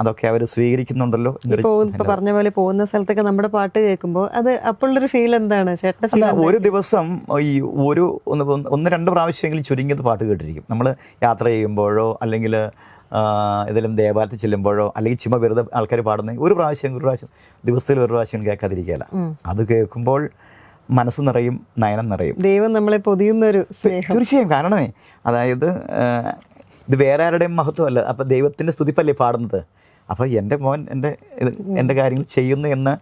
അതൊക്കെ അവർ സ്വീകരിക്കുന്നുണ്ടല്ലോ. ഇപ്പൊ പറഞ്ഞ പോലെ പോകുന്ന സ്ഥലത്തൊക്കെ നമ്മുടെ പാട്ട് കേൾക്കുമ്പോൾ അത് അപ്പോഴൊരു ഫീൽ എന്താണ് ചേട്ടൻ്റെ ഫീൽ? ഒരു ദിവസം ഈ ഒന്ന് രണ്ട് പ്രാവശ്യമെങ്കിലും ചുരുങ്ങിയത് പാട്ട് കേട്ടിരിക്കും. നമ്മൾ യാത്ര ചെയ്യുമ്പോഴോ അല്ലെങ്കിൽ ഏതെങ്കിലും ദേവാലയത്തിൽ ചെല്ലുമ്പോഴോ അല്ലെങ്കിൽ ചുമ വെറുതെ ആൾക്കാർ പാടുന്ന ഒരു പ്രാവശ്യം ദിവസത്തിൽ ഒരു പ്രാവശ്യം കേൾക്കാതിരിക്കുകയില്ല. അത് കേൾക്കുമ്പോൾ മനസ്സ് നിറയും, നയനം നിറയും. ദൈവം നമ്മളെ പൊതിയുന്നൊരു സ്നേഹം. തീർച്ചയായും. കാരണമേ അതായത് ഇത് വേറെ ആരുടെയും മഹത്വമല്ല. അപ്പം ദൈവത്തിൻ്റെ സ്തുതിപ്പല്ലേ പാടുന്നത്. അപ്പോൾ എൻ്റെ മോൻ എൻ്റെ കാര്യങ്ങൾ ചെയ്യുന്നു എന്ന്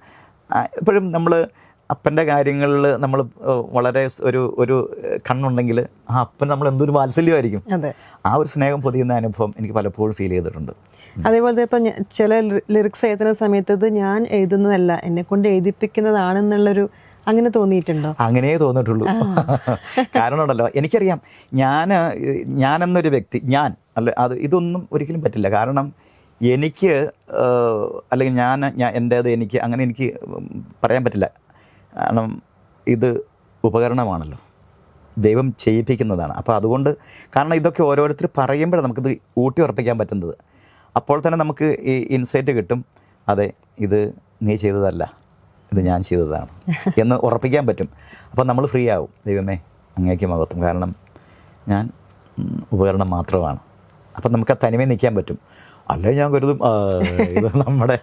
എപ്പോഴും നമ്മൾ അപ്പൻ്റെ കാര്യങ്ങളിൽ നമ്മൾ വളരെ ഒരു കണ്ണുണ്ടെങ്കിൽ ആ അപ്പൻ നമ്മൾ എന്തൊരു വാത്സല്യമായിരിക്കും. ആ ഒരു സ്നേഹം പൊതിയുന്ന അനുഭവം എനിക്ക് പലപ്പോഴും ഫീൽ ചെയ്തിട്ടുണ്ട്. അതേപോലെ ഇപ്പം ചില ലിറിക്സ് എഴുതുന്ന സമയത്ത് ഇത് ഞാൻ എഴുതുന്നതല്ല, എന്നെ കൊണ്ട് എഴുതിപ്പിക്കുന്നതാണെന്നുള്ളൊരു അങ്ങനെ തോന്നിയിട്ടുണ്ടോ? അങ്ങനെ തോന്നിയിട്ടുള്ളൂ. കാരണം ഉണ്ടല്ലോ, എനിക്കറിയാം ഞാനെന്നൊരു വ്യക്തി ഇതൊന്നും ഒരിക്കലും പറ്റില്ല. കാരണം എനിക്ക് അല്ലെങ്കിൽ എൻ്റേത് എനിക്ക് അങ്ങനെ എനിക്ക് പറയാൻ പറ്റില്ല. കാരണം ഇത് ഉപകരണമാണല്ലോ, ദൈവം ചെയ്യിപ്പിക്കുന്നതാണ്. അപ്പോൾ അതുകൊണ്ട് കാരണം ഇതൊക്കെ ഓരോരുത്തർ പറയുമ്പോഴാണ് നമുക്കിത് ഊട്ടി ഉറപ്പിക്കാൻ പറ്റുന്നത്. അപ്പോൾ തന്നെ നമുക്ക് ഈ ഇൻസൈറ്റ് കിട്ടും, അതെ ഇത് നീ ചെയ്തതല്ല, ഇത് ഞാൻ ചെയ്തതാണ് എന്ന് ഉറപ്പിക്കാൻ പറ്റും. അപ്പോൾ നമ്മൾ ഫ്രീ ആവും. ദൈവമേ അങ്ങേക്ക് മഹത്വം, കാരണം ഞാൻ ഉപകരണം മാത്രമാണ്. അപ്പം നമുക്ക് ആ തനിമയിൽ നിൽക്കാൻ പറ്റും. അല്ലേ ഞാൻ കരുതും ഇത് നമ്മുടെ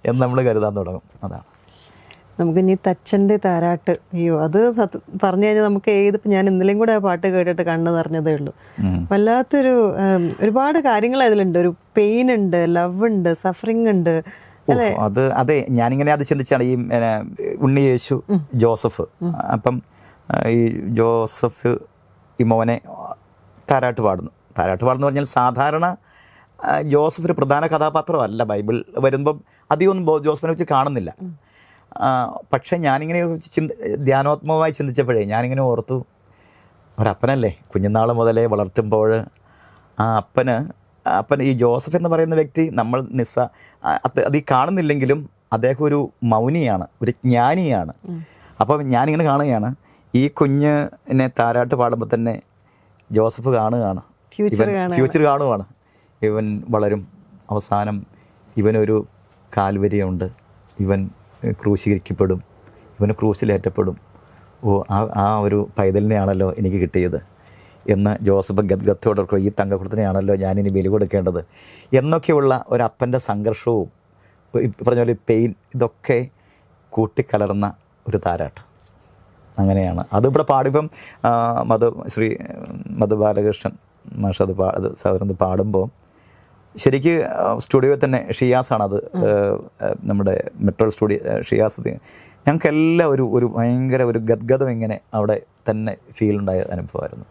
എന്ന് നമ്മൾ കരുതാൻ തുടങ്ങും. അതാണ് നമുക്ക് ഇനി തച്ചൻ്റെ താരാട്ട്. അയ്യോ, അത് പറഞ്ഞു കഴിഞ്ഞാൽ നമുക്ക് ഞാൻ ഇന്നലെയും കൂടെ ആ പാട്ട് കേട്ടിട്ട് കണ്ണ് നിറഞ്ഞതേ ഉള്ളൂ. വല്ലാത്തൊരു ഒരുപാട് കാര്യങ്ങൾ അതിലുണ്ട്. ഒരു പെയിൻ ഉണ്ട്, ലവ് ഉണ്ട്, സഫറിങ് ഉണ്ട്. അതെ, ഞാനിങ്ങനെ അത് ചിന്തിച്ചാണ് ഈ ഉണ്ണി യേശു ജോസഫ്. അപ്പം ഈ ജോസഫ് ഈ മോനെ താരാട്ട് പാടുന്നു പറഞ്ഞാൽ സാധാരണ ജോസഫ് ഒരു പ്രധാന കഥാപാത്രമല്ല. ബൈബിൾ വരുമ്പം അധികമൊന്നും ജോസഫിനെ വെച്ച് കാണുന്നില്ല. പക്ഷെ ഞാനിങ്ങനെ ധ്യാനാത്മകമായി ചിന്തിച്ചപ്പോഴേ ഞാനിങ്ങനെ ഓർത്തു, ഒരപ്പനല്ലേ കുഞ്ഞുനാൾ മുതലേ വളർത്തുമ്പോൾ ആ അപ്പൻ ഈ ജോസഫ് എന്ന് പറയുന്ന വ്യക്തി നമ്മൾ അത് ഈ കാണുന്നില്ലെങ്കിലും അദ്ദേഹം ഒരു മൗനിയാണ്, ഒരു ജ്ഞാനിയാണ്. അപ്പം ഞാനിങ്ങനെ കാണുകയാണ്, ഈ കുഞ്ഞിനെ താരാട്ട് പാടുമ്പോൾ തന്നെ ജോസഫ് കാണുകയാണ്, ഫ്യൂച്ചർ കാണുകയാണ്. ഇവൻ വളരും, അവസാനം ഇവനൊരു കാൽവരിയുണ്ട്, ഇവൻ ക്രൂശീകരിക്കപ്പെടും, ഇവന് ക്രൂശിലേറ്റപ്പെടും. ആ ഒരു പൈതലിനെയാണല്ലോ എനിക്ക് കിട്ടിയത് എന്ന് ജോസഫ് ഗദ്ഗത്തോടൊക്കെ ഈ തങ്കക്കുടത്തിനെയാണല്ലോ ഞാനിനി ബലി കൊടുക്കേണ്ടത് എന്നൊക്കെയുള്ള ഒരപ്പൻ്റെ സംഘർഷവും പറഞ്ഞ പോലെ പെയിൻ ഇതൊക്കെ കൂട്ടിക്കലർന്ന ഒരു താരാട്ട്. അങ്ങനെയാണ് അതിവിടെ പാടിപ്പം മധു ബാലകൃഷ്ണൻ മാഷ് അത് സാധാരണ പാടുമ്പോൾ ശരിക്ക് സ്റ്റുഡിയോയിൽ തന്നെ ഷിയാസാണത്, നമ്മുടെ മെട്രോ സ്റ്റുഡിയോ ഷിയാസ്. ഞങ്ങൾക്കെല്ലാം ഒരു ഭയങ്കര ഒരു ഗദ്ഗതം ഇങ്ങനെ അവിടെ തന്നെ ഫീൽ ഉണ്ടായ അനുഭവമായിരുന്നു.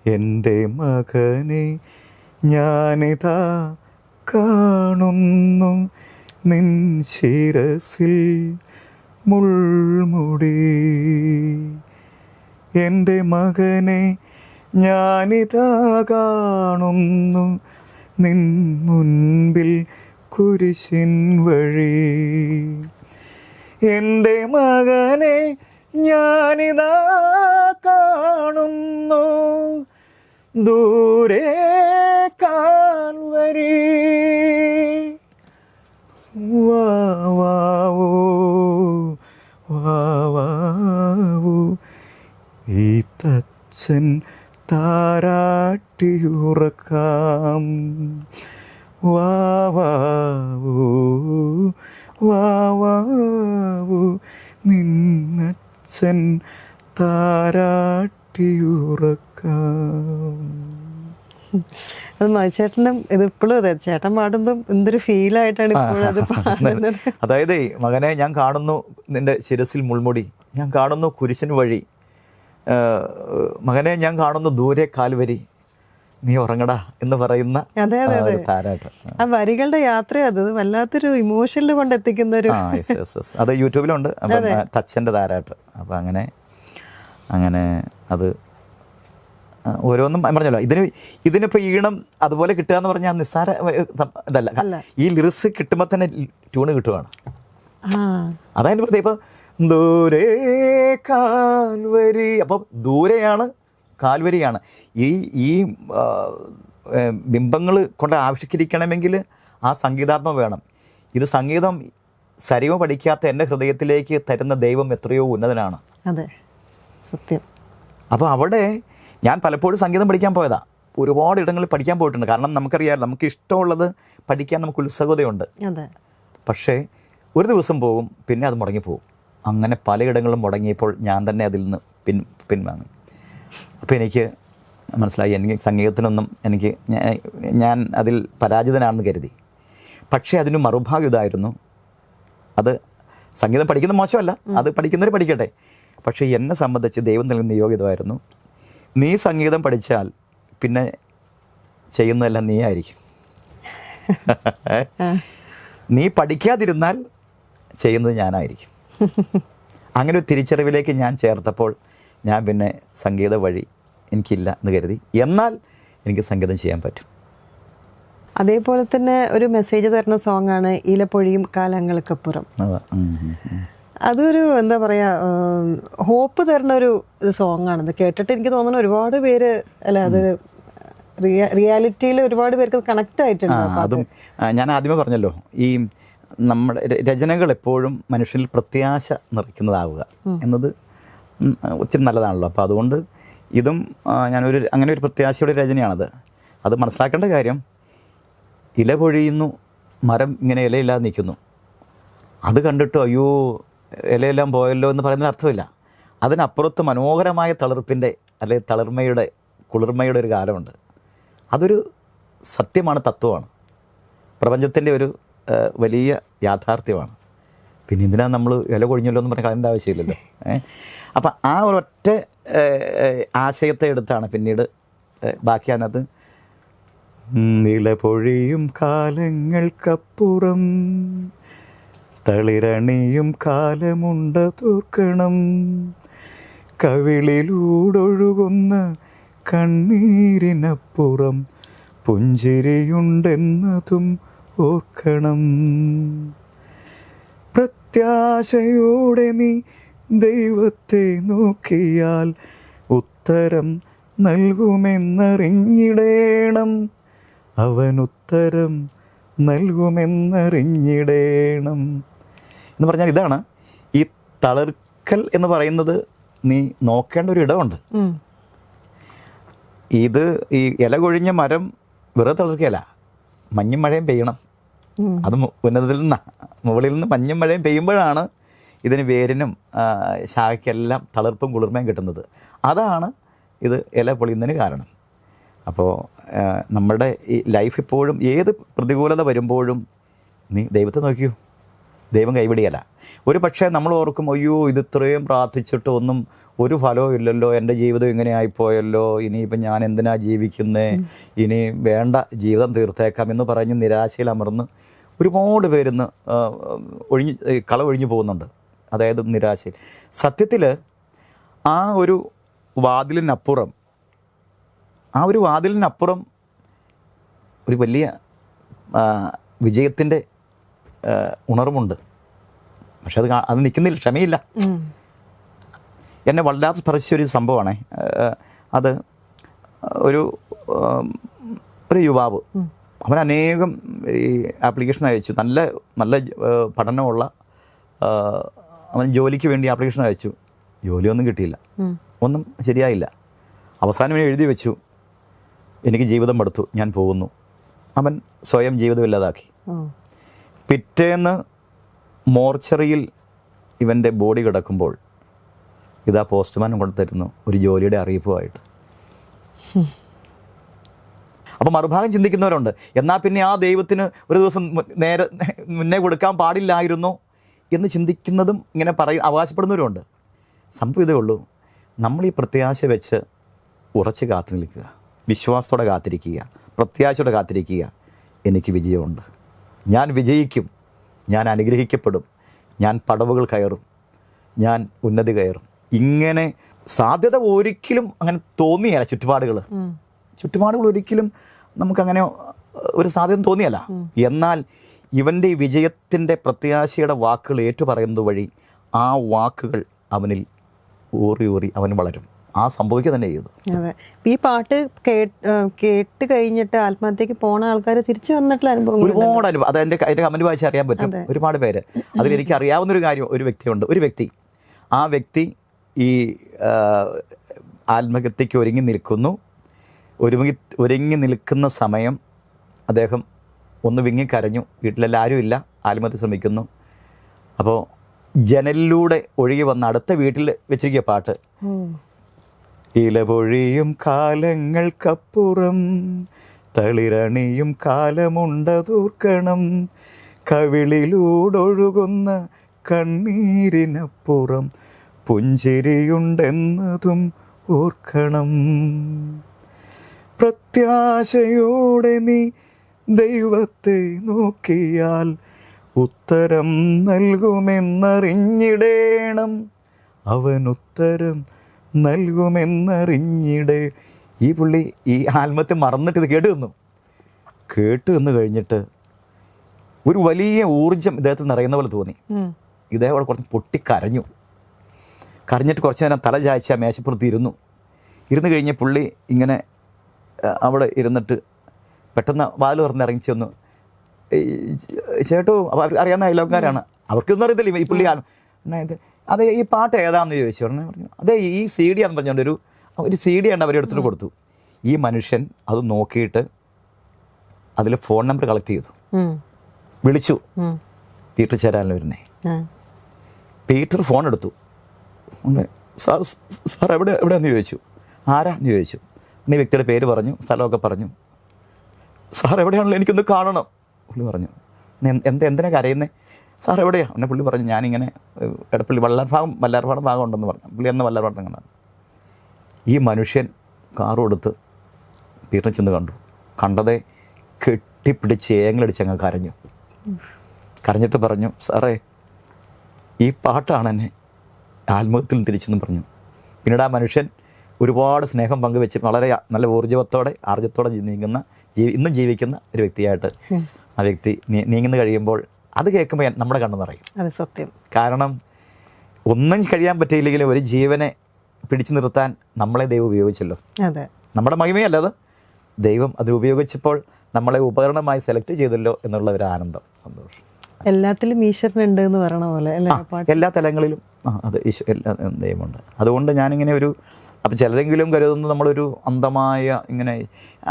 എൻ്റെ മകനെ ഞാനിതാ കാണുന്നു നിൻ ശിരസിൽ മുൾമുടി, എൻ്റെ മകനെ ഞാനിതാ കാണുന്നു നിൻ മുൻപിൽ കുരിശിൻ വഴി, എൻ്റെ മകനെ ഞാനിതാ കാണുന്നു ദൂരെ കാൽവരി, വാവാവൂ വാവാവൂ ഈ തച്ചൻ താരാട്ടിയുറക്കാം, വാവാവൂ വാവാവൂ നിന്നച്ഛൻ താരാട്ടിയുറക്കാം. അത് മതിച്ചേട്ടനും ഇത് ഇപ്പോഴും അതെ, ചേട്ടൻ പാടുമ്പോൾ എന്തൊരു ഫീലായിട്ടാണ് ഇപ്പോഴും അത് പാടുന്നത്. അതായത് മകനെ ഞാൻ കാണുന്നു നിന്റെ ശിരസിൽ മുൾമുടി, ഞാൻ കാണുന്നു കുരിശിൻ വഴി, മകനെ ഞാൻ കാണുന്നു ദൂരെ കാൽവരി, നീ ഉറങ്ങടാ എന്ന് പറയുന്ന താരാട്ട്. ആ വരികളുടെ യാത്ര അത് വല്ലാത്തൊരു ഇമോഷനിൽ കൊണ്ടെത്തിക്കുന്ന ഒരു അത് യൂട്യൂബിലുണ്ട്, തച്ചൻ്റെ താരാട്ട്. അപ്പം അങ്ങനെ അത് ഓരോന്നും പറഞ്ഞല്ലോ. ഇതിനിപ്പോൾ ഈണം അതുപോലെ കിട്ടുക എന്ന് പറഞ്ഞാൽ നിസ്സാര ഇതല്ല. ഈ ലിറിക്സ് കിട്ടുമ്പോൾ തന്നെ ട്യൂണ് കിട്ടുവാണ്. അതായത് പ്രത്യേകം ഇപ്പം ദൂരെ കാൽവരി, അപ്പം ദൂരെയാണ് കാൽവരിയാണ്. ഈ ബിംബങ്ങൾ കൊണ്ട് ആവിഷ്കരിക്കണമെങ്കിൽ ആ സംഗീതാത്മം വേണം. ഇത് സംഗീതം സരിമ പഠിക്കാത്ത എൻ്റെ ഹൃദയത്തിലേക്ക് തരുന്ന ദൈവം എത്രയോ ഉന്നതനാണ്. അതെ, സത്യം. അപ്പോൾ അവിടെ ഞാൻ പലപ്പോഴും സംഗീതം പഠിക്കാൻ പോയതാണ്. ഒരുപാട് ഇടങ്ങളിൽ പഠിക്കാൻ പോയിട്ടുണ്ട്. കാരണം നമുക്കറിയാം, നമുക്ക് ഇഷ്ടമുള്ളത് പഠിക്കാൻ നമുക്ക് ഉത്സുകതയുണ്ട്. പക്ഷേ ഒരു ദിവസം പോകും, പിന്നെ അത് മുടങ്ങിപ്പോകും. അങ്ങനെ പലയിടങ്ങളും മുടങ്ങിയപ്പോൾ ഞാൻ തന്നെ അതിൽ നിന്ന് പിൻവാങ്ങി. അപ്പോൾ എനിക്ക് മനസ്സിലായി, എനിക്ക് സംഗീതത്തിനൊന്നും ഞാൻ അതിൽ പരാജിതനാണെന്ന് കരുതി. പക്ഷേ അതിന് മറുഭാഗം ഇതായിരുന്നു, അത് സംഗീതം പഠിക്കുന്നത് മോശമല്ല, അത് പഠിക്കുന്നവർ പഠിക്കട്ടെ. പക്ഷേ എന്നെ സംബന്ധിച്ച് ദൈവം നൽകുന്ന നിയോഗമായിരുന്നു, നീ സംഗീതം പഠിച്ചാൽ പിന്നെ ചെയ്യുന്നതെല്ലാം നീ ആയിരിക്കും. നീ പഠിക്കാതിരുന്നാൽ ചെയ്യുന്നത് ഞാനായിരിക്കും. അങ്ങനെ ഒരു തിരിച്ചറിവിലേക്ക് ഞാൻ ചേർത്തപ്പോൾ ഞാൻ പിന്നെ സംഗീത വഴി എനിക്കില്ല എന്ന് കരുതി. എന്നാൽ എനിക്ക് സംഗീതം ചെയ്യാൻ പറ്റും. അതേപോലെ തന്നെ ഒരു മെസ്സേജ് തരുന്ന സോങ്ങാണ് ഇലപ്പൊഴിയും കാലങ്ങൾക്കപ്പുറം. അതൊരു എന്താ പറയാ, ഹോപ്പ് തരുന്ന ഒരു സോങ്ങാണ്. കേട്ടിട്ട് എനിക്ക് തോന്നുന്നു ഒരുപാട് പേര് അല്ല, അത് റിയാലിറ്റിയിൽ ഒരുപാട് പേർക്ക് കണക്ട് ആയിട്ടുണ്ട്. അതും ഞാൻ ആദ്യമേ പറഞ്ഞല്ലോ, ഈ നമ്മുടെ രചനകൾ എപ്പോഴും മനുഷ്യനിൽ പ്രത്യാശ നിറയ്ക്കുന്നതാവുക എന്നത് ഒത്തിരി നല്ലതാണല്ലോ. അപ്പോൾ അതുകൊണ്ട് ഇതും അങ്ങനെ ഒരു പ്രത്യാശയുടെ രചനയാണത്. അത് മനസ്സിലാക്കേണ്ട കാര്യം, ഇല പൊഴിയുന്നു, മരം ഇങ്ങനെ ഇലയില്ലാതെ നിൽക്കുന്നു, അത് കണ്ടിട്ട് അയ്യോ ഇലയെല്ലാം പോയല്ലോ എന്ന് പറയുന്നതിന് അർത്ഥമില്ല. അതിനപ്പുറത്ത് മനോഹരമായ തളിർപ്പിൻ്റെ അല്ലെങ്കിൽ തളിർമയുടെ കുളിർമയുടെ ഒരു കാലമുണ്ട്. അതൊരു സത്യമാണ്, തത്വമാണ്, പ്രപഞ്ചത്തിൻ്റെ ഒരു വലിയ യാഥാർത്ഥ്യമാണ്. പിന്നെ എന്തിനാണ് നമ്മൾ ഇല കൊഴിഞ്ഞല്ലോ എന്ന് പറഞ്ഞാൽ കളയേണ്ട ആവശ്യമില്ലല്ലോ. അപ്പം ആ ഒരൊറ്റ ആശയത്തെ എടുത്താണ് പിന്നീട് ബാക്കി അതിനകത്ത് ഇല പൊഴിയും കാലങ്ങൾക്കപ്പുറം തളിരണിയും കാലമുണ്ട തോർക്കണം, കവിളിലൂടൊഴുകുന്ന കണ്ണീരിനപ്പുറം പുഞ്ചിരിയുണ്ടെന്നതും ഓർക്കണം. പ്രത്യാശയോടെ നീ ദൈവത്തെ നോക്കിയാൽ ഉത്തരം നൽകുമെന്നറിഞ്ഞിടേണം, അവൻ ഉത്തരം നൽകുമെന്നറിഞ്ഞിടേണം എന്ന് പറഞ്ഞാൽ ഇതാണ്. ഈ തളിർക്കൽ എന്ന് പറയുന്നത് നീ നോക്കേണ്ട ഒരു ഇടമുണ്ട്. ഇത് ഈ ഇല കൊഴിഞ്ഞ മരം വെറുതെ തളിർക്കല, മഞ്ഞും മഴയും പെയ്യണം. അത് ഉന്നതത്തിൽ നിന്ന് മുകളിൽ നിന്ന് മഞ്ഞും മഴയും പെയ്യുമ്പോഴാണ് ഇതിന് വേരിനും ശാഖയ്ക്കെല്ലാം തളിർപ്പും കുളിർമയും കിട്ടുന്നത്. അതാണ് ഇത് ഇല പൊളിയുന്നതിന് കാരണം. അപ്പോൾ നമ്മുടെ ഈ ലൈഫ് ഇപ്പോഴും ഏത് പ്രതികൂലത വരുമ്പോഴും നീ ദൈവത്തെ നോക്കിയോ, ദൈവം കൈവിടിയല്ല. ഒരു പക്ഷേ നമ്മൾ ഓർക്കും, അയ്യോ ഇത് ഇത്രയും പ്രാർത്ഥിച്ചിട്ട് ഒന്നും ഒരു ഫലവും ഇല്ലല്ലോ, എൻ്റെ ജീവിതം ഇങ്ങനെ ആയിപ്പോയല്ലോ, ഇനിയിപ്പം ഞാൻ എന്തിനാ ജീവിക്കുന്നേ, ഇനി വേണ്ട ജീവിതം തീർത്തേക്കാം എന്ന് പറഞ്ഞ് നിരാശയിൽ അമർന്ന് ഒരുപാട് പേരിന്ന് കളവൊഴിഞ്ഞു പോകുന്നുണ്ട്. അതായത് നിരാശയിൽ. സത്യത്തിൽ ആ ഒരു വാതിലിനപ്പുറം ഒരു വലിയ വിജയത്തിൻ്റെ ഉണർവുണ്ട്. പക്ഷെ അത് നിൽക്കുന്നില്ല, ക്ഷമയില്ല. എന്നെ വല്ലാതെ സ്പർശിച്ചൊരു സംഭവമാണ് അത്. ഒരു യുവാവ്, അവൻ അനേകം ഈ ആപ്ലിക്കേഷൻ അയച്ചു, നല്ല നല്ല പഠനമുള്ള, അവൻ ജോലിക്ക് വേണ്ടി ആപ്ലിക്കേഷൻ അയച്ചു. ജോലിയൊന്നും കിട്ടിയില്ല, ഒന്നും ശരിയായില്ല. അവസാനം എഴുതി വെച്ചു, എനിക്ക് ജീവിതം മടുത്തു, ഞാൻ പോകുന്നു. അവൻ സ്വയം ജീവിതം ഇല്ലാതാക്കി. പിറ്റേന്ന് മോർച്ചറിയിൽ ഇവൻ്റെ ബോഡി കിടക്കുമ്പോൾ ഇതാ പോസ്റ്റ്മാൻ കൊണ്ടുതരുന്നു ഒരു ജോലിയുടെ അറിയിപ്പുമായിട്ട്. അപ്പോൾ മറുഭാഗം ചിന്തിക്കുന്നവരുണ്ട്, എന്നാൽ പിന്നെ ആ ദൈവത്തിന് ഒരു ദിവസം മുന്നേ കൊടുക്കാൻ പാടില്ലായിരുന്നു എന്ന് ചിന്തിക്കുന്നതും ഇങ്ങനെ അവകാശപ്പെടുന്നവരുമുണ്ട്. സംഭവം ഇതേ ഉള്ളൂ, നമ്മൾ ഈ പ്രത്യാശ വെച്ച് ഉറച്ച് കാത്തു നിൽക്കുക, വിശ്വാസത്തോടെ കാത്തിരിക്കുക, പ്രത്യാശയോടെ കാത്തിരിക്കുക. എനിക്ക് വിജയമുണ്ട്, ഞാൻ വിജയിക്കും, ഞാൻ അനുഗ്രഹിക്കപ്പെടും, ഞാൻ പടവുകൾ കയറും, ഞാൻ ഉന്നതി കയറും. ഇങ്ങനെ സാധ്യത ഒരിക്കലും അങ്ങനെ തോന്നിയല്ല. ചുറ്റുപാടുകൾ ഒരിക്കലും നമുക്കങ്ങനെ ഒരു സാധ്യത തോന്നിയല്ല. എന്നാൽ ഇവൻ്റെ ഈ വിജയത്തിൻ്റെ പ്രത്യാശയുടെ വാക്കുകൾ ഏറ്റുപറയുന്നത് വഴി ആ വാക്കുകൾ അവനിൽ ഊറി അവൻ വളരും. സംഭവിക്കുക തന്നെ ചെയ്തു. അതെ. ഈ പാട്ട് കേട്ട് കഴിഞ്ഞിട്ട് ആത്മഹത്യക്ക് പോണ ആൾക്കാർ തിരിച്ചു വന്നിട്ടുള്ള അനുഭവം ഒരുപാട് അനുഭവം. അത് അതിൻ്റെ കമൻറ്റ് വായിച്ച് അറിയാൻ പറ്റും. ഒരുപാട് പേര്. അതിലെനിക്ക് അറിയാവുന്നൊരു കാര്യം, ഒരു വ്യക്തി ആ വ്യക്തി ഈ ആത്മഹത്യക്ക് ഒരുങ്ങി നിൽക്കുന്ന സമയം അദ്ദേഹം ഒന്ന് വിങ്ങിക്കരഞ്ഞു. വീട്ടിലെല്ലാവരും ഇല്ല, ആത്മഹത്യ ശ്രമിക്കുന്നു. അപ്പോൾ ജനലിലൂടെ ഒഴുകി വന്ന അടുത്ത വീട്ടിൽ വെച്ചിരിക്കുക പാട്ട്, ഇലപൊഴിയും കാലങ്ങൾക്കപ്പുറം തളിരണിയും കാലമുണ്ടതൂർക്കണം, കവിളിലൂടൊഴുകുന്ന കണ്ണീരിനപ്പുറം പുഞ്ചിരിയുണ്ടെന്നതും ഓർക്കണം. പ്രത്യാശയോടെ നീ ദൈവത്തെ നോക്കിയാൽ ഉത്തരം നൽകുമെന്നറിഞ്ഞിടേണം, അവൻ ഉത്തരം നൽകുമെന്നറിഞ്ഞിടേ. ഈ പുള്ളി ഈ ആത്മഹത്യ മറന്നിട്ട് ഇത് കേട്ട് നിന്ന് കഴിഞ്ഞിട്ട് ഒരു വലിയ ഊർജം ഇദ്ദേഹത്തിൽ നിറയുന്ന പോലെ തോന്നി. ഇദ്ദേഹം അവിടെ കുറച്ച് പൊട്ടിക്കരഞ്ഞു. കരഞ്ഞിട്ട് കുറച്ച് നേരം തല ചായ്ച്ച മേശപ്പുറത്ത് ഇരുന്ന് കഴിഞ്ഞ് പുള്ളി ഇങ്ങനെ അവിടെ ഇരുന്നിട്ട് പെട്ടെന്ന് വാല് തുറന്നിറങ്ങി ചെന്നു, ചേട്ടോ അറിയാവുന്ന അയലോക്കാരാണ്, അവർക്കൊന്നും അറിയത്തില്ല ഈ പുള്ളി. അതെ ഈ പാട്ട് ഏതാണെന്ന് ചോദിച്ചു. പറഞ്ഞു അതെ ഈ CD ആണെന്ന് പറഞ്ഞുകൊണ്ട് ഒരു CD ആണ് അവരെടുത്തിട്ട് കൊടുത്തു. ഈ മനുഷ്യൻ അത് നോക്കിയിട്ട് അതിൽ ഫോൺ നമ്പർ കളക്ട് ചെയ്തു, വിളിച്ചു, പീറ്റർ ചേരാനൂരിനെ. പീറ്റർ ഫോൺ എടുത്തു. സാർ എവിടെയാണെന്ന് ചോദിച്ചു. ആരാന്ന് ചോദിച്ചു. ഈ വ്യക്തിയുടെ പേര് പറഞ്ഞു, സ്ഥലമൊക്കെ പറഞ്ഞു. സാർ എവിടെയാണല്ലോ, എനിക്കൊന്ന് കാണണം പുള്ളി പറഞ്ഞു. എന്തിനാ കരയുന്നേ? സാർ എവിടെയാണ്? എന്നെ പുള്ളി പറഞ്ഞു ഞാനിങ്ങനെ എടപ്പള്ളി വല്ലാർപാടം ഭാഗം ഉണ്ടെന്ന് പറഞ്ഞു. പുള്ളി അന്ന് വല്ലാർപാടം കണ്ടാണ്. ഈ മനുഷ്യൻ കാറും എടുത്ത് പീറ്റർ ചെന്ന് കണ്ടതേ കെട്ടിപ്പിടിച്ച് ഏങ്ങലടിച്ച് അങ്ങ് കരഞ്ഞിട്ട് പറഞ്ഞു, സാറേ ഈ പാട്ടാണ് എന്നെ ആത്മഹത്യയിൽ തിരിച്ചെന്ന് പറഞ്ഞു. പിന്നീട് ആ മനുഷ്യൻ ഒരുപാട് സ്നേഹം പങ്കുവെച്ച് വളരെ നല്ല ഊർജ്ജത്തോടെ ആർജ്ജത്തോടെ ഇന്നും ജീവിക്കുന്ന ഒരു വ്യക്തിയായിട്ട് ആ വ്യക്തി നീങ്ങുന്നു കഴിയുമ്പോൾ അത് കേൾക്കുമ്പോൾ നമ്മുടെ കണ്ണ് നിറയും. അത് സത്യം. കാരണം ഒന്നും കഴിയാൻ പറ്റിയില്ലെങ്കിലും ഒരു ജീവനെ പിടിച്ചു നിർത്താൻ നമ്മളെ ദൈവം ഉപയോഗിച്ചല്ലോ. അതെ, നമ്മുടെ മഹിമയല്ല അത്, ദൈവം അത് ഉപയോഗിച്ചപ്പോൾ നമ്മളെ ഉപകരണമായി സെലക്ട് ചെയ്തല്ലോ എന്നുള്ള ഒരു ആനന്ദം, സന്തോഷം. എല്ലാത്തിലും ഈശ്വരനുണ്ട് എന്ന് പറയണ പോലെ എല്ലാ തലങ്ങളിലും അത് ദൈവമുണ്ട്. അതുകൊണ്ട് ഞാനിങ്ങനെ അപ്പം ചിലരെങ്കിലും കരുതുന്നത് നമ്മളൊരു അന്ധമായ ഇങ്ങനെ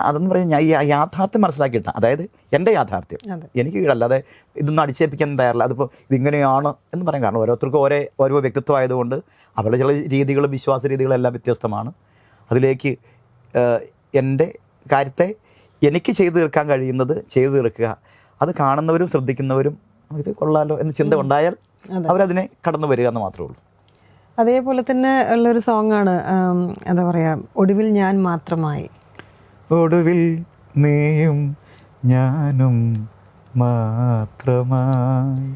അതെന്ന് പറഞ്ഞാൽ ഞാൻ ഈ യാഥാർത്ഥ്യം മനസ്സിലാക്കിയിട്ടാണ്. അതായത് എൻ്റെ യാഥാർത്ഥ്യം എനിക്ക് കീഴല്ലാതെ ഇതൊന്നും അടിച്ചേൽപ്പിക്കാൻ തയ്യാറില്ല. അതിപ്പോൾ ഇതിങ്ങനെയാണ് എന്ന് പറയാൻ കാരണം ഓരോരുത്തർക്കും ഓരോ വ്യക്തിത്വം ആയതുകൊണ്ട് അവരുടെ ചില രീതികളും വിശ്വാസ രീതികളും എല്ലാം വ്യത്യസ്തമാണ്. അതിലേക്ക് എൻ്റെ കാര്യത്തെ എനിക്ക് ചെയ്തു തീർക്കാൻ കഴിയുന്നത് ചെയ്തു തീർക്കുക. അത് കാണുന്നവരും ശ്രദ്ധിക്കുന്നവരും ഇത് കൊള്ളാലോ എന്ന് ചിന്ത ഉണ്ടായാൽ അവരതിനെ കടന്നു വരിക എന്ന് മാത്രമേ ഉള്ളൂ. അതേപോലെ തന്നെ ഉള്ളൊരു സോങ്ങാണ് എന്താ പറയുക, ഒടുവിൽ ഞാൻ മാത്രമായി. ഒടുവിൽ നീയും ഞാനും മാത്രമായി,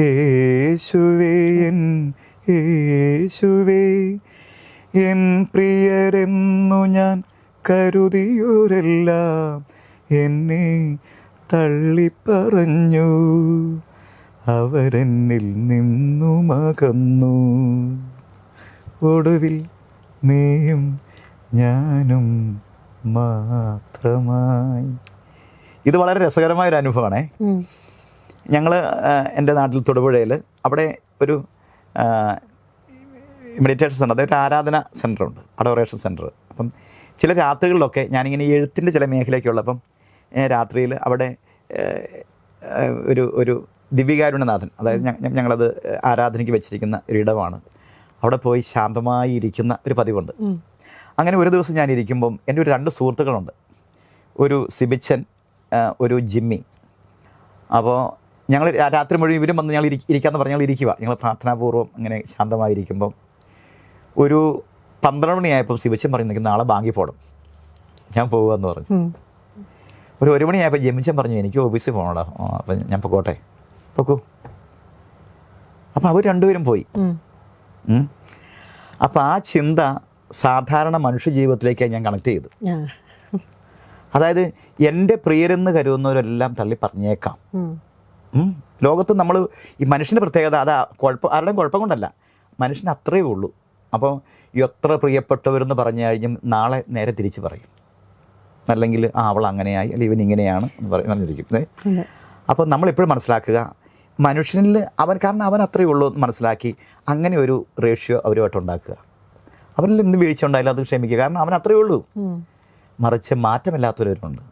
യേശുവേ യേശുവേ എൻ പ്രിയരെന്നു ഞാൻ കരുതിയോരെല്ലാം എന്നെ തള്ളിപ്പറഞ്ഞു, അവരെന്നിൽ നിന്നുമകന്നു. ഒടുവിൽ നീയും ഞാനും മാത്രമായി. ഇത് വളരെ രസകരമായൊരു അനുഭവമാണേ. ഞങ്ങൾ എൻ്റെ നാട്ടിൽ തൊടുപുഴയിൽ അവിടെ ഒരു മെഡിറ്റേഷൻ സെൻ്റർ, അതായത് ആരാധന സെൻ്ററുണ്ട്, അഡോറേഷൻ സെൻ്റർ. അപ്പം ചില രാത്രികളിലൊക്കെ ഞാനിങ്ങനെ എഴുത്തിൻ്റെ ചില മേഖലയൊക്കെ ഉള്ളപ്പം രാത്രിയിൽ അവിടെ ഒരു ദിവ്യകാരുണ്യനാഥൻ, അതായത് ഞങ്ങളത് ആരാധനയ്ക്ക് വെച്ചിരിക്കുന്ന ഒരിടമാണ്. അവിടെ പോയി ശാന്തമായി ഇരിക്കുന്ന ഒരു പതിവുണ്ട്. അങ്ങനെ ഒരു ദിവസം ഞാൻ ഇരിക്കുമ്പം എൻ്റെ ഒരു 2 സുഹൃത്തുക്കളുണ്ട്, ഒരു സിബിച്ചൻ, ഒരു ജിമ്മി. അപ്പോൾ ഞങ്ങൾ രാത്രി മുഴുവൻ ഇവരും വന്ന് ഞങ്ങൾ ഇരിക്കാമെന്ന് പറഞ്ഞ് ഞങ്ങൾ ഇരിക്കുക. ഞങ്ങൾ പ്രാർത്ഥനാപൂർവ്വം അങ്ങനെ ശാന്തമായിരിക്കുമ്പം ഒരു 12 മണിയായപ്പോൾ സിബിച്ചൻ പറഞ്ഞു നാളെ ബാങ്കിൽ പോകണം, ഞാൻ പോകുകയെന്ന് പറഞ്ഞു. ഒരു 1 മണിയായപ്പോൾ ജെമിച്ചൻ പറഞ്ഞു എനിക്ക് ഓഫീസിൽ പോകണോടാ. അപ്പം ഞാൻ പൊക്കോട്ടെ. പൊക്കൂ. അപ്പം അവർ രണ്ടുപേരും പോയി. അപ്പം ആ ചിന്ത സാധാരണ മനുഷ്യ ജീവിതത്തിലേക്ക് ഞാൻ കണക്ട് ചെയ്തു. അതായത് എൻ്റെ പ്രിയരെന്ന് കരുതുന്നവരെല്ലാം തള്ളി പറഞ്ഞേക്കാം. ലോകത്ത് നമ്മൾ ഈ മനുഷ്യൻ്റെ പ്രത്യേകത ആരുടെയും കുഴപ്പം കൊണ്ടല്ല, മനുഷ്യന് അത്രയേ ഉള്ളൂ. അപ്പോൾ എത്ര പ്രിയപ്പെട്ടവരെന്ന് പറഞ്ഞു കഴിഞ്ഞും നാളെ നേരെ തിരിച്ച് പറയും, അല്ലെങ്കിൽ അവൾ അങ്ങനെയായി അല്ലെങ്കിൽ ഇവൻ ഇങ്ങനെയാണ് എന്ന് പറഞ്ഞിരിക്കും. അപ്പോൾ നമ്മളെപ്പോഴും മനസ്സിലാക്കുക, മനുഷ്യനിൽ കാരണം അവൻ അത്രയേ ഉള്ളൂ എന്ന് മനസ്സിലാക്കി അങ്ങനെ ഒരു റേഷ്യോ അവരുമായിട്ട് ഉണ്ടാക്കുക. അവരിൽ എന്ത് വീഴ്ച ഉണ്ടായാലും അത് ക്ഷമിക്കുക, കാരണം അവൻ അത്രയേ ഉള്ളൂ. മറിച്ച് മാറ്റമില്ലാത്തവരുണ്ട്,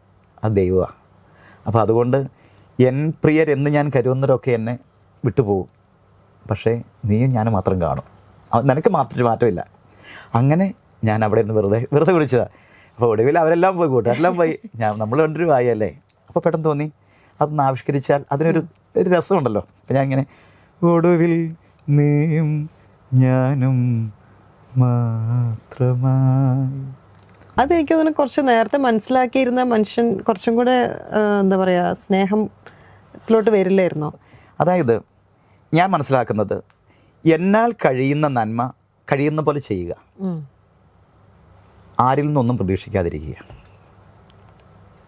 അത് ദൈവമാണ്. അപ്പോൾ അതുകൊണ്ട് എൻ പ്രിയരെന്ന് ഞാൻ കരുതുന്നവരൊക്കെ എന്നെ വിട്ടുപോകും, പക്ഷേ നീയും ഞാനും മാത്രം കാണും, നിനക്ക് മാത്രം മാറ്റമില്ല. അങ്ങനെ ഞാൻ അവിടെ നിന്ന് വെറുതെ വിളിച്ചതാണ്. അപ്പോൾ ഒടുവിൽ അവരെല്ലാം പോയി, കൂട്ടുകാരെല്ലാം പോയി, നമ്മൾ രണ്ടൊരു ആയല്ലേ. അപ്പോൾ പെട്ടെന്ന് തോന്നി അതൊന്ന് ആവിഷ്കരിച്ചാൽ അതിനൊരു രസമുണ്ടല്ലോ. അപ്പം ഞാൻ ഇങ്ങനെ ഒടുവിൽ നീയും ഞാനും മാത്രമായി. അത് എനിക്ക് തോന്നുന്നു കുറച്ച് നേരത്തെ മനസ്സിലാക്കിയിരുന്ന മനുഷ്യൻ കുറച്ചും കൂടെ എന്താ പറയുക സ്നേഹത്തിലോട്ട് വരില്ലായിരുന്നോ? അതായത് ഞാൻ മനസ്സിലാക്കുന്നത്, എന്നാൽ കഴിയുന്ന നന്മ കഴിയുന്ന പോലെ ചെയ്യുക, ആരിൽ നിന്നൊന്നും പ്രതീക്ഷിക്കാതിരിക്കുക,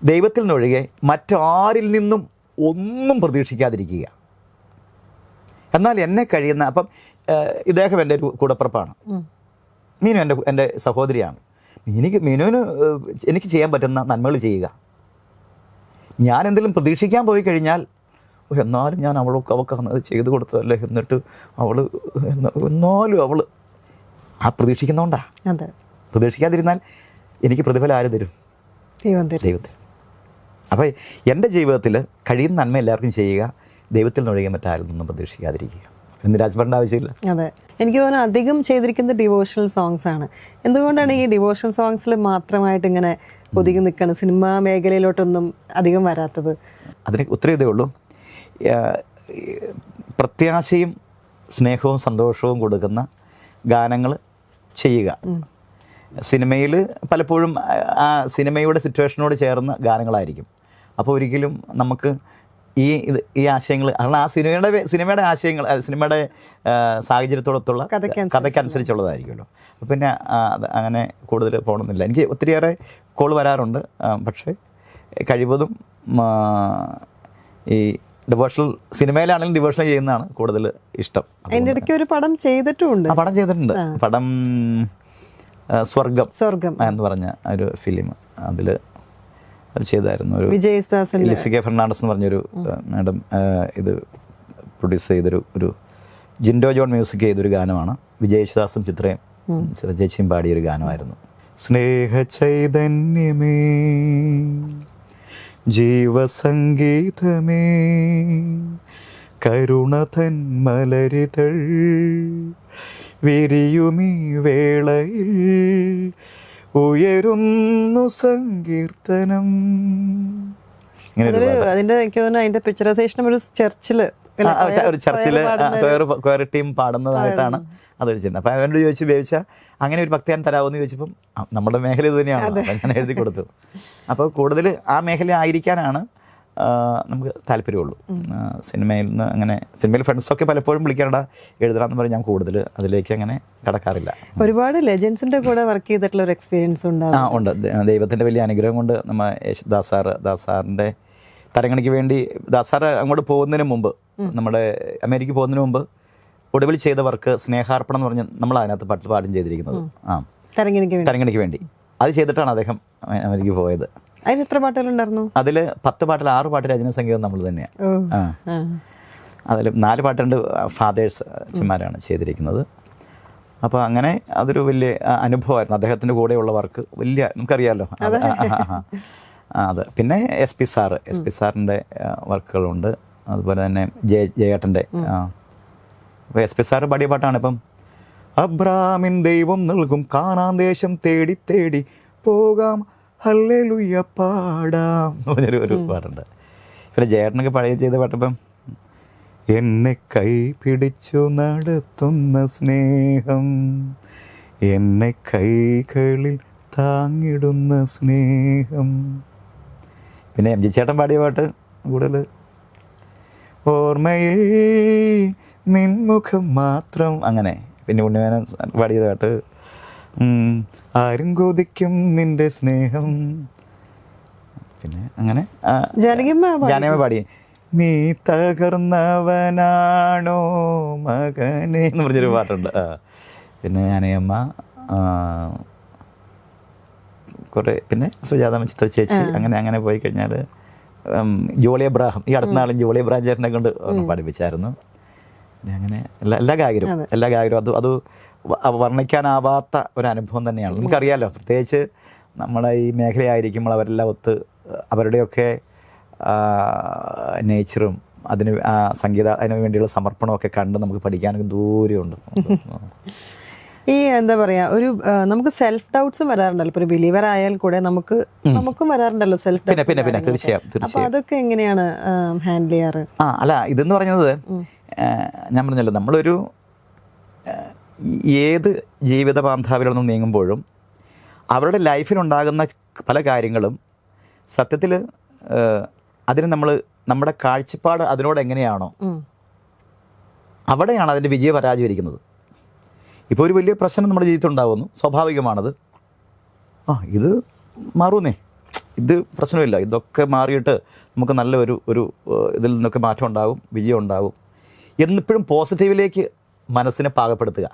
ദൈവത്തിൽ നിന്നൊഴികെ മറ്റാരിൽ നിന്നും ഒന്നും പ്രതീക്ഷിക്കാതിരിക്കുക. എന്നാൽ എന്നെ കഴിയുന്ന, അപ്പം ഇദ്ദേഹം എൻ്റെ ഒരു കൂടപ്പിറപ്പാണ്, മീനു എൻ്റെ സഹോദരിയാണ്. മീനുവിന് എനിക്ക് ചെയ്യാൻ പറ്റുന്ന നന്മകൾ ചെയ്യുക. ഞാൻ എന്തെങ്കിലും പ്രതീക്ഷിക്കാൻ പോയി കഴിഞ്ഞാൽ എന്നാലും ഞാൻ അവൾക്ക് ചെയ്തു കൊടുത്തതല്ലേ, എന്നിട്ട് എന്നാലും അവൾ പ്രതീക്ഷിക്കുന്നതുകൊണ്ടാണ്. പ്രതീക്ഷിക്കാതിരുന്നാൽ എനിക്ക് പ്രതിഫലം ആര് തരും? ദൈവത്തിൽ. അപ്പോൾ എൻ്റെ ജീവിതത്തിൽ കഴിയുന്ന നന്മ എല്ലാവർക്കും ചെയ്യുക, ദൈവത്തിൽ നിന്നൊഴികെ മറ്റാരിൽ നിന്നും പ്രതീക്ഷിക്കാതിരിക്കുക. നിരാശപ്പെടേണ്ട ആവശ്യമില്ല. അതെ, എനിക്ക് തോന്നുന്നു അധികം ചെയ്തിരിക്കുന്നത് ഡിവോഷണൽ സോങ്സ് ആണ്. എന്തുകൊണ്ടാണ് ഈ ഡിവോഷണൽ സോങ്സിൽ മാത്രമായിട്ട് ഇങ്ങനെ ഒതുങ്ങി നിൽക്കണം, സിനിമാ മേഖലയിലോട്ടൊന്നും അധികം വരാത്തത്? അതിന് ഉത്തരം ഇതേ ഉള്ളൂ, പ്രത്യാശയും സ്നേഹവും സന്തോഷവും കൊടുക്കുന്ന ഗാനങ്ങൾ ചെയ്യുക. സിനിമയിൽ പലപ്പോഴും ആ സിനിമയുടെ സിറ്റുവേഷനോട് ചേർന്ന ഗാനങ്ങളായിരിക്കും. അപ്പോൾ ഒരിക്കലും നമുക്ക് ഈ ആശയങ്ങൾ, കാരണം ആ സിനിമയുടെ ആശയങ്ങൾ സിനിമയുടെ സാഹചര്യത്തോടൊത്തുള്ള കഥയ്ക്കനുസരിച്ചുള്ളതായിരിക്കുമല്ലോ. അപ്പോൾ പിന്നെ അങ്ങനെ കൂടുതൽ പോകണമെന്നില്ല. എനിക്ക് ഒത്തിരിയേറെ കോൾ വരാറുണ്ട്, പക്ഷേ കഴിവതും ഈ ഡിവോഷണൽ സിനിമയിലാണെങ്കിലും ഡിവോഷണൽ ചെയ്യുന്നതാണ് കൂടുതൽ ഇഷ്ടം. അതിൻ്റെ ഇടയ്ക്ക് ഒരു പടം ചെയ്തിട്ടുണ്ട്. പടം സ്വർഗം എന്ന് പറഞ്ഞ ഒരു ഫിലിം, അതിൽ അത് ചെയ്തായിരുന്നു. ഒരു ലിസിക ഫെർണാണ്ടസ് എന്ന് പറഞ്ഞൊരു മാഡം ഇത് പ്രൊഡ്യൂസ് ചെയ്തൊരു ജിൻഡോ ജോൺ മ്യൂസിക് ചെയ്തൊരു ഗാനമാണ്. വിജയ് ചിത്രയും ചേച്ചിയും പാടിയൊരു ഗാനമായിരുന്നു. സ്നേഹ ചൈതന്യമേ ജീവസംഗീതമേ കരുണതൻ മലരിതൾ വിരിയുമീ വേളയിൽ ഉയരുന്നു സങ്കീർത്തനം. അതിന്റെ പിക്ചറൈസേഷൻ ഒരു ചർച്ചില് കൊയർ ടീം പാടുന്നതായിട്ടാണ് അത് വെച്ചിരുന്നത്. അപ്പം അവനോട് ചോദിച്ചു, ഉപയോഗിച്ചാൽ അങ്ങനെ ഒരു ഭക്തിയാൻ തരാമെന്ന് ചോദിച്ചപ്പം നമ്മുടെ മേഖല ഇത് തന്നെയാണ്, ഞാൻ എഴുതി കൊടുത്തു. അപ്പോൾ കൂടുതൽ ആ മേഖല ആയിരിക്കാനാണ് നമുക്ക് താല്പര്യമുള്ളൂ. സിനിമയിൽ നിന്ന് അങ്ങനെ സിനിമയിൽ ഫ്രണ്ട്സൊക്കെ പലപ്പോഴും വിളിക്കാറുണ്ട് എഴുതണമെന്ന് പറഞ്ഞ് ഞാൻ കൂടുതൽ അതിലേക്ക് അങ്ങനെ കടക്കാറില്ല. ഒരുപാട് ലെജൻസിൻ്റെ കൂടെ വർക്ക് ചെയ്തിട്ടുള്ള ഒരു എക്സ്പീരിയൻസ് ഉണ്ട്. ഉണ്ട്. ദൈവത്തിൻ്റെ വലിയ അനുഗ്രഹം കൊണ്ട് നമ്മൾ ദാസാറിൻ്റെ തരങ്ങണിക്ക് വേണ്ടി ദാസാർ അങ്ങോട്ട് പോകുന്നതിന് മുമ്പ്, നമ്മുടെ അമേരിക്ക പോകുന്നതിന് മുമ്പ് ഒടുവിൽ ചെയ്ത വർക്ക് സ്നേഹാർപ്പണം എന്ന് പറഞ്ഞ് നമ്മൾ അതിനകത്ത് പാടും ചെയ്തിരിക്കുന്നത്. തരങ്ങണിക്ക് വേണ്ടി അത് ചെയ്തിട്ടാണ് അദ്ദേഹം അമേരിക്ക പോയത്. അതിൽ എത്ര പാട്ടുകളുണ്ടായിരുന്നു? അതിൽ 10 പാട്ടിൽ 6 പാട്ട് രചന സംഗീതം നമ്മൾ തന്നെയാണ്. അതിൽ 4 പാട്ടുണ്ട് ഫാദേഴ്സ് അച്ഛന്മാരാണ് ചെയ്തിരിക്കുന്നത്. അപ്പോൾ അങ്ങനെ അതൊരു വലിയ അനുഭവമായിരുന്നു. അദ്ദേഹത്തിൻ്റെ കൂടെയുള്ള വർക്ക് വലിയ നമുക്കറിയാമല്ലോ. അത് പിന്നെ എസ് പി സാറിൻ്റെ വർക്കുകളുണ്ട്. അതുപോലെ തന്നെ ജയേട്ടൻ്റെ അപ്പോൾ എസ് പി സാറ് പാടിയ പാട്ടാണ് ഇപ്പം അബ്രാമിൻ ദൈവം നൽകും കാനാൻ ദേശം തേടി തേടി പോകാം ഹല്ലേലൂയ പാടാം എന്ന് പറഞ്ഞൊരു പാട്ടുണ്ട്. പിന്നെ ജയേട്ടനൊക്കെ പഴയ ചെയ്ത പാട്ടിപ്പം എന്നെ കൈ പിടിച്ചു നടത്തുന്ന സ്നേഹം, എന്നെ കൈകളിൽ താങ്ങിടുന്ന സ്നേഹം. പിന്നെ എം ജി ചേട്ടൻ പാടിയ പാട്ട് കൂടുതൽ ഓർമ്മയിൽ നിൻമുഖം മാത്രം, അങ്ങനെ. പിന്നെ ഉണ്ണിമേനോൻ പാടിയ പാട്ട് ആരും കൊതിക്കും നിന്റെ സ്നേഹം. പിന്നെ അങ്ങനെ ജാനകിയമ്മ പാടി നീ തകർന്നവനാണോ മകനെ എന്ന് പറഞ്ഞൊരു പാട്ടുണ്ട്. പിന്നെ ഞാനയമ്മ, കുറേ, പിന്നെ സുജാത ചിത്ര ചേച്ചി, അങ്ങനെ പോയി കഴിഞ്ഞാൽ ജോളി എബ്രാഹിം, ഈ അടുത്ത നാളും ജോളി എബ്രാഹിം ചേട്ടനെ കൊണ്ട് പഠിപ്പിച്ചായിരുന്നു. പിന്നെ അങ്ങനെ എല്ലാ ഗായകരും അത് വർണ്ണിക്കാനാവാത്ത ഒരു അനുഭവം തന്നെയാണ്. നമുക്കറിയാമല്ലോ, പ്രത്യേകിച്ച് നമ്മുടെ ഈ മേഖലയായിരിക്കുമ്പോൾ അവരെല്ലാം ഒത്ത് അവരുടെയൊക്കെ നേച്ചറും അതിന് അതിനു വേണ്ടിയുള്ള സമർപ്പണമൊക്കെ കണ്ട് നമുക്ക് പഠിക്കാനൊക്കെ ദൂരമുണ്ട്. ഈ എന്താ പറയാ, ഒരു നമുക്ക് സെൽഫ് ഡൗട്ട്സും വരാറുണ്ടല്ലോ. ഇപ്പൊ ഒരു ബിലീവർ ആയാൽ കൂടെ നമുക്കും വരാറുണ്ടല്ലോ സെൽഫ് ഡൗട്ട്സ്. പിന്നെ തീർച്ചയായും. അപ്പൊ അതൊക്കെ എങ്ങനെയാണ് ഹാൻഡിൽ ചെയ്യാറ്? അല്ല, ഇതെന്ന് പറഞ്ഞത് ഞാൻ പറഞ്ഞല്ലോ, നമ്മളൊരു ഏത് ജീവിത ബാന്ധാവിൽ നിന്ന് നീങ്ങുമ്പോഴും അവരുടെ ലൈഫിലുണ്ടാകുന്ന പല കാര്യങ്ങളും സത്യത്തിൽ അതിന് നമ്മുടെ കാഴ്ചപ്പാട് അതിനോട് എങ്ങനെയാണോ അവിടെയാണ് അതിൻ്റെ വിജയ പരാജയം ഇരിക്കുന്നത്. ഇപ്പോൾ ഒരു വലിയ പ്രശ്നം നമ്മുടെ ജീവിതത്തിൽ ഉണ്ടാകുന്നു, സ്വാഭാവികമാണത്. ഇത് മാറുന്നേ, ഇത് പ്രശ്നമില്ല, ഇതൊക്കെ മാറിയിട്ട് നമുക്ക് നല്ല ഒരു ഇതിൽ നിന്നൊക്കെ മാറ്റം ഉണ്ടാകും, വിജയം ഉണ്ടാകും എന്നിപ്പോഴും പോസിറ്റീവിലേക്ക് മനസ്സിനെ പാകപ്പെടുത്തുക.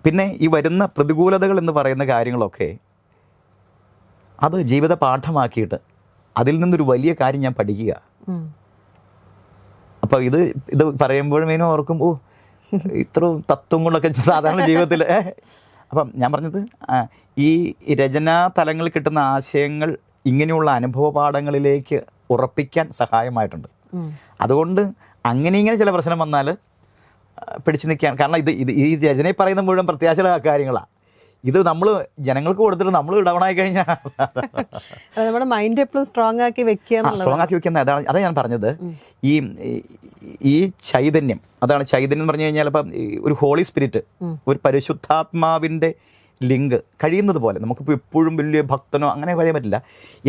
പിന്നെ ഈ വരുന്ന പ്രതികൂലതകൾ എന്ന് പറയുന്ന കാര്യങ്ങളൊക്കെ അത് ജീവിത പാഠമാക്കിയിട്ട് അതിൽ നിന്നൊരു വലിയ കാര്യം ഞാൻ പഠിക്കുക. അപ്പോൾ ഇത് പറയുമ്പോഴും ഓർക്കും, ഇത്ര തത്വങ്ങളൊക്കെ സാധാരണ ജീവിതത്തിൽ. അപ്പം ഞാൻ പറഞ്ഞത്, ഈ രചനാ തലങ്ങളിൽ കിട്ടുന്ന ആശയങ്ങൾ ഇങ്ങനെയുള്ള അനുഭവ പാഠങ്ങളിലേക്ക് ഉറപ്പിക്കാൻ സഹായമായിട്ടുണ്ട്. അതുകൊണ്ട് ഇങ്ങനെ ചില പ്രശ്നം വന്നാൽ പിടിച്ചു നിൽക്കാൻ, കാരണം ഈ രചനയിൽ പറയുന്ന മുഴുവൻ പ്രത്യാശയുള്ള കാര്യങ്ങളാണ്. ഇത് നമ്മൾ ജനങ്ങൾക്ക് കൊടുത്തിട്ട് നമ്മൾ ഡൗൺ ആയി കഴിഞ്ഞാൽ നമ്മുടെ മൈൻഡ് എപ്പോഴും സ്ട്രോങ് ആക്കി വെക്കുന്ന അതാണ് ഞാൻ പറഞ്ഞത്. ഈ ചൈതന്യം, അതാണ് ചൈതന്യം എന്ന് പറഞ്ഞു കഴിഞ്ഞാൽ ഇപ്പം ഒരു ഹോളി സ്പിരിറ്റ്, ഒരു പരിശുദ്ധാത്മാവിൻ്റെ ലിങ്ക് കഴിയുന്നത് പോലെ നമുക്കിപ്പോൾ എപ്പോഴും വലിയ ഭക്തനോ അങ്ങനെ കഴിയാൻ പറ്റില്ല.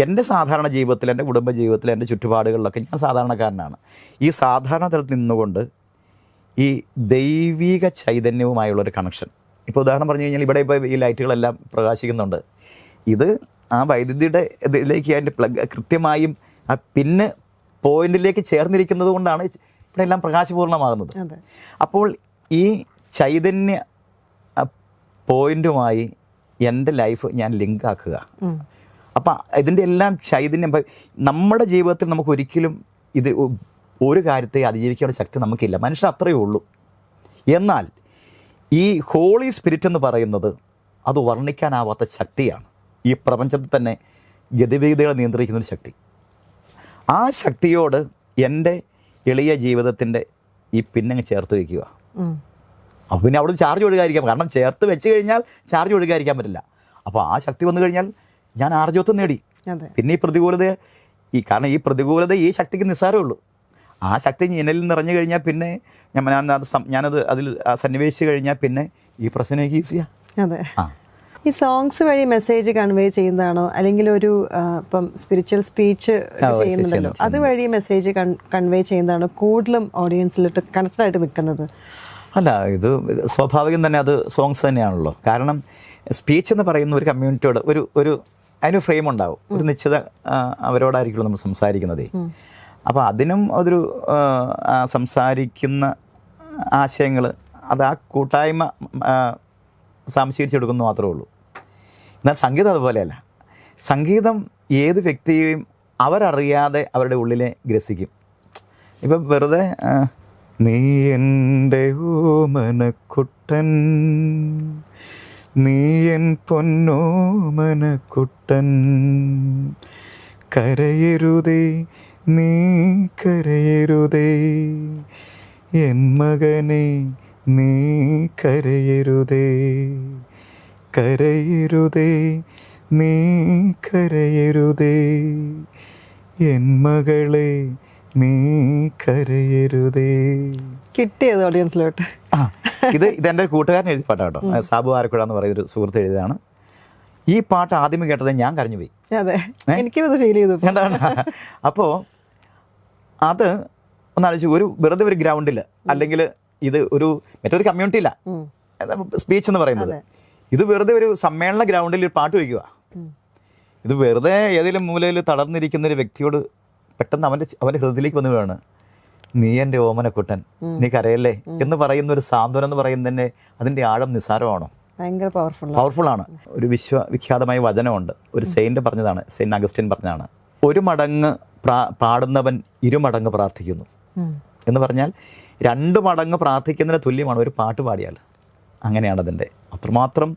എൻ്റെ സാധാരണ ജീവിതത്തിൽ, എൻ്റെ കുടുംബ ജീവിതത്തിൽ, എൻ്റെ ചുറ്റുപാടുകളിലൊക്കെ ഞാൻ സാധാരണക്കാരനാണ്. ഈ സാധാരണ തലത്തിൽ നിന്നുകൊണ്ട് ഈ ദൈവിക ചൈതന്യവുമായുള്ളൊരു കണക്ഷൻ, ഇപ്പോൾ ഉദാഹരണം പറഞ്ഞു കഴിഞ്ഞാൽ ഇവിടെ ഇപ്പോൾ ഈ ലൈറ്റുകളെല്ലാം പ്രകാശിക്കുന്നുണ്ട്. ഇത് ആ വൈദ്യുതിയുടെ ഇതിലേക്ക് അതിൻ്റെ കൃത്യമായും ആ പിന്ന് പോയിന്റിലേക്ക് ചേർന്നിരിക്കുന്നത് കൊണ്ടാണ് ഇവിടെ എല്ലാം പ്രകാശപൂർണ്ണമാകുന്നത്. അപ്പോൾ ഈ ചൈതന്യ പോയിന്റുമായി എൻ്റെ ലൈഫ് ഞാൻ ലിങ്ക് ആക്കുക. അപ്പം ഇതിൻ്റെ എല്ലാം ചൈതന്യം നമ്മുടെ ജീവിതത്തിൽ നമുക്ക് ഒരിക്കലും ഒരു കാര്യത്തെ അതിജീവിക്കാനുള്ള ശക്തി നമുക്കില്ല, മനുഷ്യർ അത്രയേ ഉള്ളൂ. എന്നാൽ ഈ ഹോളി സ്പിരിറ്റ് എന്ന് പറയുന്നത് അത് വർണ്ണിക്കാനാവാത്ത ശക്തിയാണ്. ഈ പ്രപഞ്ചത്തിൽ തന്നെ ഗതിവേഗതകളെ നിയന്ത്രിക്കുന്നൊരു ശക്തി. ആ ശക്തിയോട് എൻ്റെ എളിയ ജീവിതത്തിൻ്റെ ഈ പിന്നങ്ങ് ചേർത്ത് വയ്ക്കുക. അപ്പോൾ പിന്നെ അവിടെ ചാർജ് ഒഴുകാതിരിക്കാം, കാരണം ചേർത്ത് വെച്ച് കഴിഞ്ഞാൽ ചാർജ് ഒഴുകാതിരിക്കാൻ പറ്റില്ല. അപ്പോൾ ആ ശക്തി വന്നു കഴിഞ്ഞാൽ ഞാൻ ആർജവത്വം നേടി. പിന്നെ ഈ പ്രതികൂലത കാരണം ഈ പ്രതികൂലത ഈ ശക്തിക്ക് നിസ്സാരമേ ഉള്ളൂ. ആ ശക്തി എന്നിൽ നിറഞ്ഞു കഴിഞ്ഞാൽ പിന്നെ ഞാനത് അതിൽ സന്നിവേശിച്ച് കഴിഞ്ഞാൽ പിന്നെ ഈ പ്രശ്നം എനിക്ക് ഈസിയാണ്. അതെ. ഈ സോങ്സ് വഴി മെസ്സേജ് കൺവേ ചെയ്യുന്നതാണോ, അല്ലെങ്കിൽ ഒരു ഇപ്പം സ്പിരിച്വൽ സ്പീച്ച് ചെയ്യുന്നുണ്ടല്ലോ, അതുവഴി മെസ്സേജ് കൺവേ ചെയ്യുന്നതാണോ കൂടുതലും ഓഡിയൻസിലിട്ട് കണക്റ്റഡ് ആയിട്ട് നിൽക്കുന്നത്? അല്ല, ഇത് സ്വാഭാവികം തന്നെ, അത് സോങ്സ് തന്നെയാണല്ലോ. കാരണം സ്പീച്ച് എന്ന് പറയുന്ന ഒരു കമ്മ്യൂണിറ്റിയോട് ഒരു അതിന് ഫ്രെയിം ഉണ്ടാവും, ഒരു നിശ്ചിത അവരോടായിരിക്കുമല്ലോ നമ്മൾ സംസാരിക്കുന്നതേ. അപ്പോൾ അതിനും അതൊരു സംസാരിക്കുന്ന ആശയങ്ങൾ അത് ആ കൂട്ടായ്മ സംശീകരിച്ചെടുക്കുന്നു മാത്രമേ ഉള്ളൂ. എന്നാൽ സംഗീതം അതുപോലെയല്ല. സംഗീതം ഏത് വ്യക്തിയെയും അവരറിയാതെ അവരുടെ ഉള്ളിലെ ഗ്രസിക്കും. ഇപ്പം വെറുതെ നീ എൻ്റെ ഓമനക്കുട്ടൻ, നീ എൻ പൊന്നോമനക്കുട്ടൻ, കരയരുതേ നീ കരയരുതേ, എൻ മകനെ നീ കരയരുതേ, കരയരുതേ നീ കരയരുതേ, എൻ മകളെ നീ കരയരുതേ. കിട്ടിയത് ഓഡിയൻസിലോട്ട്. ഇതെൻ്റെ കൂട്ടുകാരൻ എഴുതി പാട്ടാ കേട്ടോ. സാബു ആരക്കുഴ എന്ന് പറയുന്നൊരു സുഹൃത്ത് എഴുതിയതാണ്. ഈ പാട്ട് ആദ്യമേ കേട്ടത് ഞാൻ കരഞ്ഞു പോയി. അതെ, എനിക്കും അത് ഫീൽ ചെയ്തു. അപ്പോൾ അത് ഒന്നാലോചിച്ച്, വെറുതെ ഒരു ഗ്രൗണ്ടിൽ, അല്ലെങ്കിൽ ഇത് മറ്റൊരു കമ്മ്യൂണിറ്റിയില്ല സ്പീച്ച് എന്ന് പറയുന്നത്, ഇത് വെറുതെ ഒരു സമ്മേളന ഗ്രൗണ്ടിൽ ഒരു പാട്ട് വയ്ക്കുക. ഇത് വെറുതെ ഏതെങ്കിലും മൂലയിൽ തളർന്നിരിക്കുന്ന ഒരു വ്യക്തിയോട് പെട്ടെന്ന് അവൻ്റെ ഹൃദയത്തിലേക്ക് വന്ന് വീണ്, നീ എൻ്റെ ഓമനക്കുട്ടൻ, നീ കരയല്ലേ എന്ന് പറയുന്ന ഒരു സാന്ത്വനം എന്ന് പറയുന്നതിൻ്റെ അതിൻ്റെ ആഴം നിസ്സാരമാണോ? ഭയങ്കര പവർഫുൾ ആണ്. ഒരു വിഖ്യാതമായ വചനമുണ്ട്, ഒരു സെയിന്റ് പറഞ്ഞതാണ്, സെയിന്റ് അഗസ്റ്റിൻ പറഞ്ഞതാണ്, ഒരു മടങ്ങ് പാടുന്നവൻ ഇരുമടങ്ങ് പ്രാർത്ഥിക്കുന്നു എന്ന് പറഞ്ഞാൽ 2 മടങ്ങ് പ്രാർത്ഥിക്കുന്നതിന് തുല്യമാണ് ഒരു പാട്ട് പാടിയാൽ. അങ്ങനെയാണ് അതിൻ്റെ. അത്രമാത്രം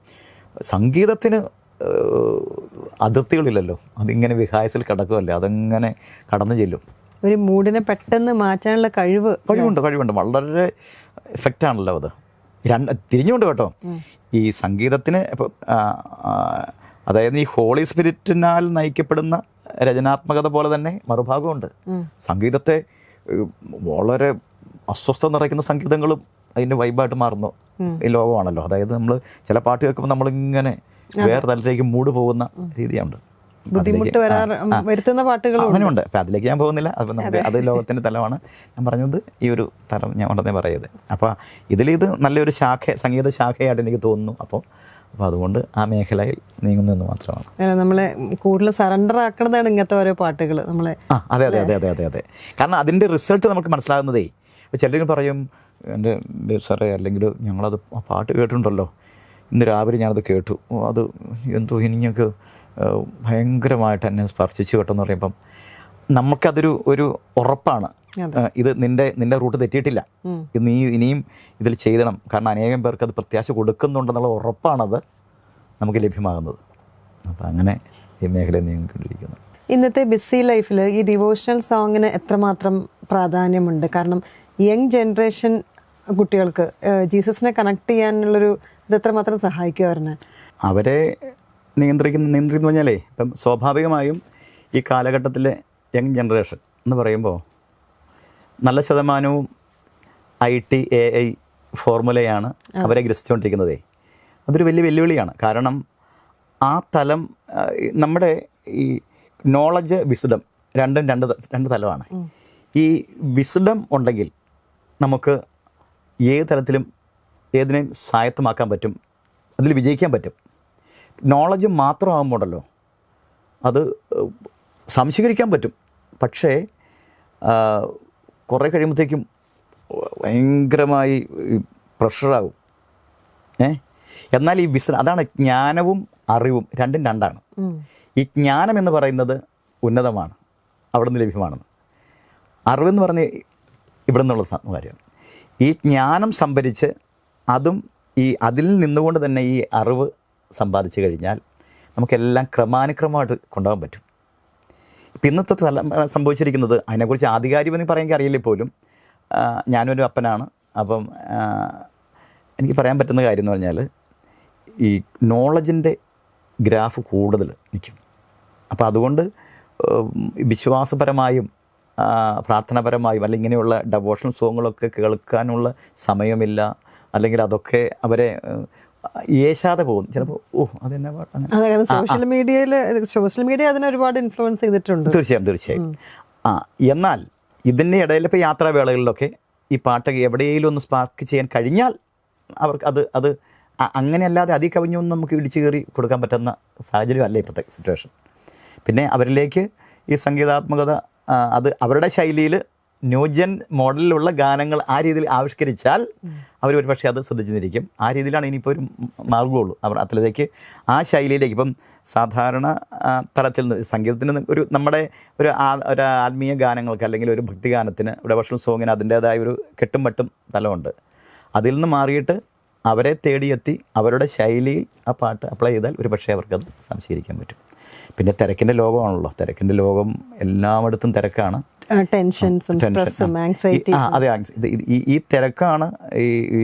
സംഗീതത്തിന് അതിർത്തികളില്ലല്ലോ, അതിങ്ങനെ വിഹായസിൽ കിടക്കുമല്ലേ, അതങ്ങനെ കടന്നു ചെല്ലും. ഒരു മൂഡിനെ പെട്ടെന്ന് മാറ്റാനുള്ള കഴിവുണ്ട്. വളരെ എഫക്റ്റാണല്ലോ അത്. തിരിഞ്ഞുകൊണ്ട് കേട്ടോ, ഈ സംഗീതത്തിന് ഇപ്പം അതായത് ഈ ഹോളി സ്പിരിറ്റിനാൽ നയിക്കപ്പെടുന്ന രചനാത്മകത പോലെ തന്നെ മറുഭാഗമുണ്ട്. സംഗീതത്തെ വളരെ അസ്വസ്ഥത നിറയ്ക്കുന്ന സംഗീതങ്ങളും അതിൻ്റെ വൈബായിട്ട് മാറുന്നു ഈ ലോകമാണല്ലോ. അതായത് നമ്മൾ ചില പാട്ട് കേൾക്കുമ്പോൾ നമ്മളിങ്ങനെ വേറെ തലത്തിലേക്ക് മൂഡ് പോകുന്ന രീതിയുണ്ട്, ബുദ്ധിമുട്ട് വരുത്തുന്ന പാട്ടുകൾ അങ്ങനെയുണ്ട്. അപ്പം അതിലേക്ക് ഞാൻ പോകുന്നില്ല, അപ്പം നമുക്ക് അത് ലോകത്തിൻ്റെ തലമാണ്. ഞാൻ പറഞ്ഞത് ഈ ഒരു തലം ഞാൻ ഉടനെ പറയുന്നത്. അപ്പോൾ ഇത് നല്ലൊരു സംഗീത ശാഖയായിട്ട് എനിക്ക് തോന്നുന്നു. അപ്പോൾ അതുകൊണ്ട് ആ മേഖലയിൽ നീങ്ങുന്നു എന്ന് മാത്രമാണ്. നമ്മളെ കൂടുതൽ സറണ്ടർ ആക്കുന്നതാണ് ഇങ്ങനത്തെ ഓരോ പാട്ടുകൾ നമ്മളെ. അതെ. കാരണം അതിൻ്റെ റിസൾട്ട് നമുക്ക് മനസ്സിലാകുന്നതേ. ചിലർ പറയും, എൻ്റെ സാറേ, അല്ലെങ്കിൽ ഞങ്ങളത് ആ പാട്ട് കേട്ടിട്ടുണ്ടല്ലോ, ഇന്ന് രാവിലെ ഞാനത് കേട്ടു, അത് എന്തോ എനിക്ക് ഭയങ്കരമായിട്ട് എന്നെ സ്പർശിച്ചു കേട്ടെന്ന് പറയുമ്പം നമുക്കതൊരു ഉറപ്പാണ്, ഇത് നിന്റെ റൂട്ട് തെറ്റിയിട്ടില്ല, നീ ഇനിയും ഇതിൽ ചെയ്യണം. കാരണം അനേകം പേർക്ക് അത് പ്രത്യാശ കൊടുക്കുന്നുണ്ടെന്നുള്ള ഉറപ്പാണത് നമുക്ക് ലഭ്യമാകുന്നത്. അപ്പം അങ്ങനെ ഈ മേഖലയിൽ നീങ്ങിക്കൊണ്ടിരിക്കുന്നു. ഇന്നത്തെ ബിസി ലൈഫിൽ ഈ ഡിവോഷണൽ സോങ്ങിന് എത്രമാത്രം പ്രാധാന്യമുണ്ട്? കാരണം യങ് ജനറേഷൻ കുട്ടികൾക്ക് ജീസസിനെ കണക്ട് ചെയ്യാനുള്ളൊരു ഇത് എത്രമാത്രം സഹായിക്കുമായിരുന്നു? അവരെ നിയന്ത്രിക്കുന്ന പറഞ്ഞാലേ, ഇപ്പം സ്വാഭാവികമായും ഈ കാലഘട്ടത്തിലെ യങ് ജനറേഷൻ എന്ന് പറയുമ്പോൾ നല്ല ശതമാനവും IT AI ഫോർമുലയാണ് അവരെ ഗ്രസിച്ചുകൊണ്ടിരിക്കുന്നതേ. അതൊരു വലിയ വെല്ലുവിളിയാണ്. കാരണം ആ തലം, നമ്മുടെ ഈ നോളജ് വിസ്ഡം രണ്ടും രണ്ട് തലമാണ്. ഈ വിസ്ഡം ഉണ്ടെങ്കിൽ നമുക്ക് ഏത് തലത്തിലും ഏതിനെയും സ്വായത്തമാക്കാൻ പറ്റും, അതിൽ വിജയിക്കാൻ പറ്റും. നോളജ് മാത്രമാകുമ്പോഴല്ലോ അത് സംശീകരിക്കാൻ പറ്റും, പക്ഷേ കുറേ കഴിയുമ്പോഴത്തേക്കും ഭയങ്കരമായി പ്രഷറാകും. എന്നാൽ ഈ അതാണ് ജ്ഞാനവും അറിവും രണ്ടാണ്. ഈ ജ്ഞാനം എന്ന് പറയുന്നത് ഉന്നതമാണ്, അവിടെ നിന്ന് ലഭ്യമാണെന്ന്. അറിവെന്ന് പറഞ്ഞ് ഇവിടെ നിന്നുള്ള കാര്യം. ഈ ജ്ഞാനം സംഭരിച്ച് അതിൽ നിന്നുകൊണ്ട് തന്നെ ഈ അറിവ് സമ്പാദിച്ചു കഴിഞ്ഞാൽ നമുക്കെല്ലാം ക്രമാനുക്രമമായിട്ട് കൊണ്ടുപോകാൻ പറ്റും. ഇപ്പം ഇന്നത്തെ സംഭവിച്ചിരിക്കുന്നത്, അതിനെക്കുറിച്ച് ആധികാരികമെന്ന് പറയാമെങ്കിൽ അറിയില്ലേ പോലും, ഞാനൊരു അപ്പനാണ്. അപ്പം എനിക്ക് പറയാൻ പറ്റുന്ന കാര്യം എന്ന് പറഞ്ഞാൽ, ഈ നോളജിൻ്റെ ഗ്രാഫ് കൂടുതൽ നിൽക്കും. അപ്പോൾ അതുകൊണ്ട് വിശ്വാസപരമായും പ്രാർത്ഥനാപരമായും അല്ലെങ്കിൽ ഇങ്ങനെയുള്ള ഡെവോഷണൽ സോങ്ങുകളൊക്കെ കേൾക്കാനുള്ള സമയമില്ല, അല്ലെങ്കിൽ അതൊക്കെ അവരെ ഏശാതെ പോകും ചിലപ്പോൾ. അതെന്നെ പാട്ടാണ്. സോഷ്യൽ മീഡിയ അതിനെ ഒരുപാട് ഇൻഫ്ലുവൻസ് ചെയ്തിട്ടുണ്ട്. തീർച്ചയായും. എന്നാൽ ഇതിൻ്റെ ഇടയിൽ ഇപ്പോൾ യാത്രാവേളകളിലൊക്കെ ഈ പാട്ട് എവിടെയെങ്കിലും ഒന്ന് സ്പാർക്ക് ചെയ്യാൻ കഴിഞ്ഞാൽ അവർക്ക് അത് അങ്ങനെയല്ലാതെ അതികവിഞ്ഞൊന്നും നമുക്ക് ഇടിച്ചു കയറി കൊടുക്കാൻ പറ്റുന്ന സാഹചര്യമല്ല ഇപ്പോഴത്തെ സിറ്റുവേഷൻ. പിന്നെ അവരിലേക്ക് ഈ സംഗീതാത്മകത അത് അവരുടെ ശൈലിയിൽ ന്യൂജൻ മോഡലിലുള്ള ഗാനങ്ങൾ ആ രീതിയിൽ ആവിഷ്കരിച്ചാൽ അവർ ഒരു പക്ഷേ അത് ശ്രദ്ധിച്ചിരിക്കും. ആ രീതിയിലാണ് ഇനിയിപ്പോൾ ഒരു മാർഗമുള്ളൂ അവർ അതിലേക്ക്, ആ ശൈലിയിലേക്ക്. ഇപ്പം സാധാരണ തലത്തിൽ നിന്ന് സംഗീതത്തിന് നമ്മുടെ ഒരു ആത്മീയ ഗാനങ്ങൾക്ക് അല്ലെങ്കിൽ ഒരു ഭക്തിഗാനത്തിന് ഡെവോഷണൽ സോങ്ങിന് അതിൻ്റേതായ ഒരു കെട്ടും മട്ടും തലമുണ്ട്. അതിൽ നിന്ന് മാറിയിട്ട് അവരെ തേടിയെത്തി അവരുടെ ശൈലിയിൽ ആ പാട്ട് അപ്ലൈ ചെയ്താൽ ഒരു പക്ഷേ അവർക്കത് സംശീകരിക്കാൻ പറ്റും. പിന്നെ തിരക്കിൻ്റെ ലോകമാണല്ലോ, തിരക്കിൻ്റെ ലോകം എല്ലായിടത്തും തിരക്കാണ്. അതെ, ഈ തിരക്കാണ് ഈ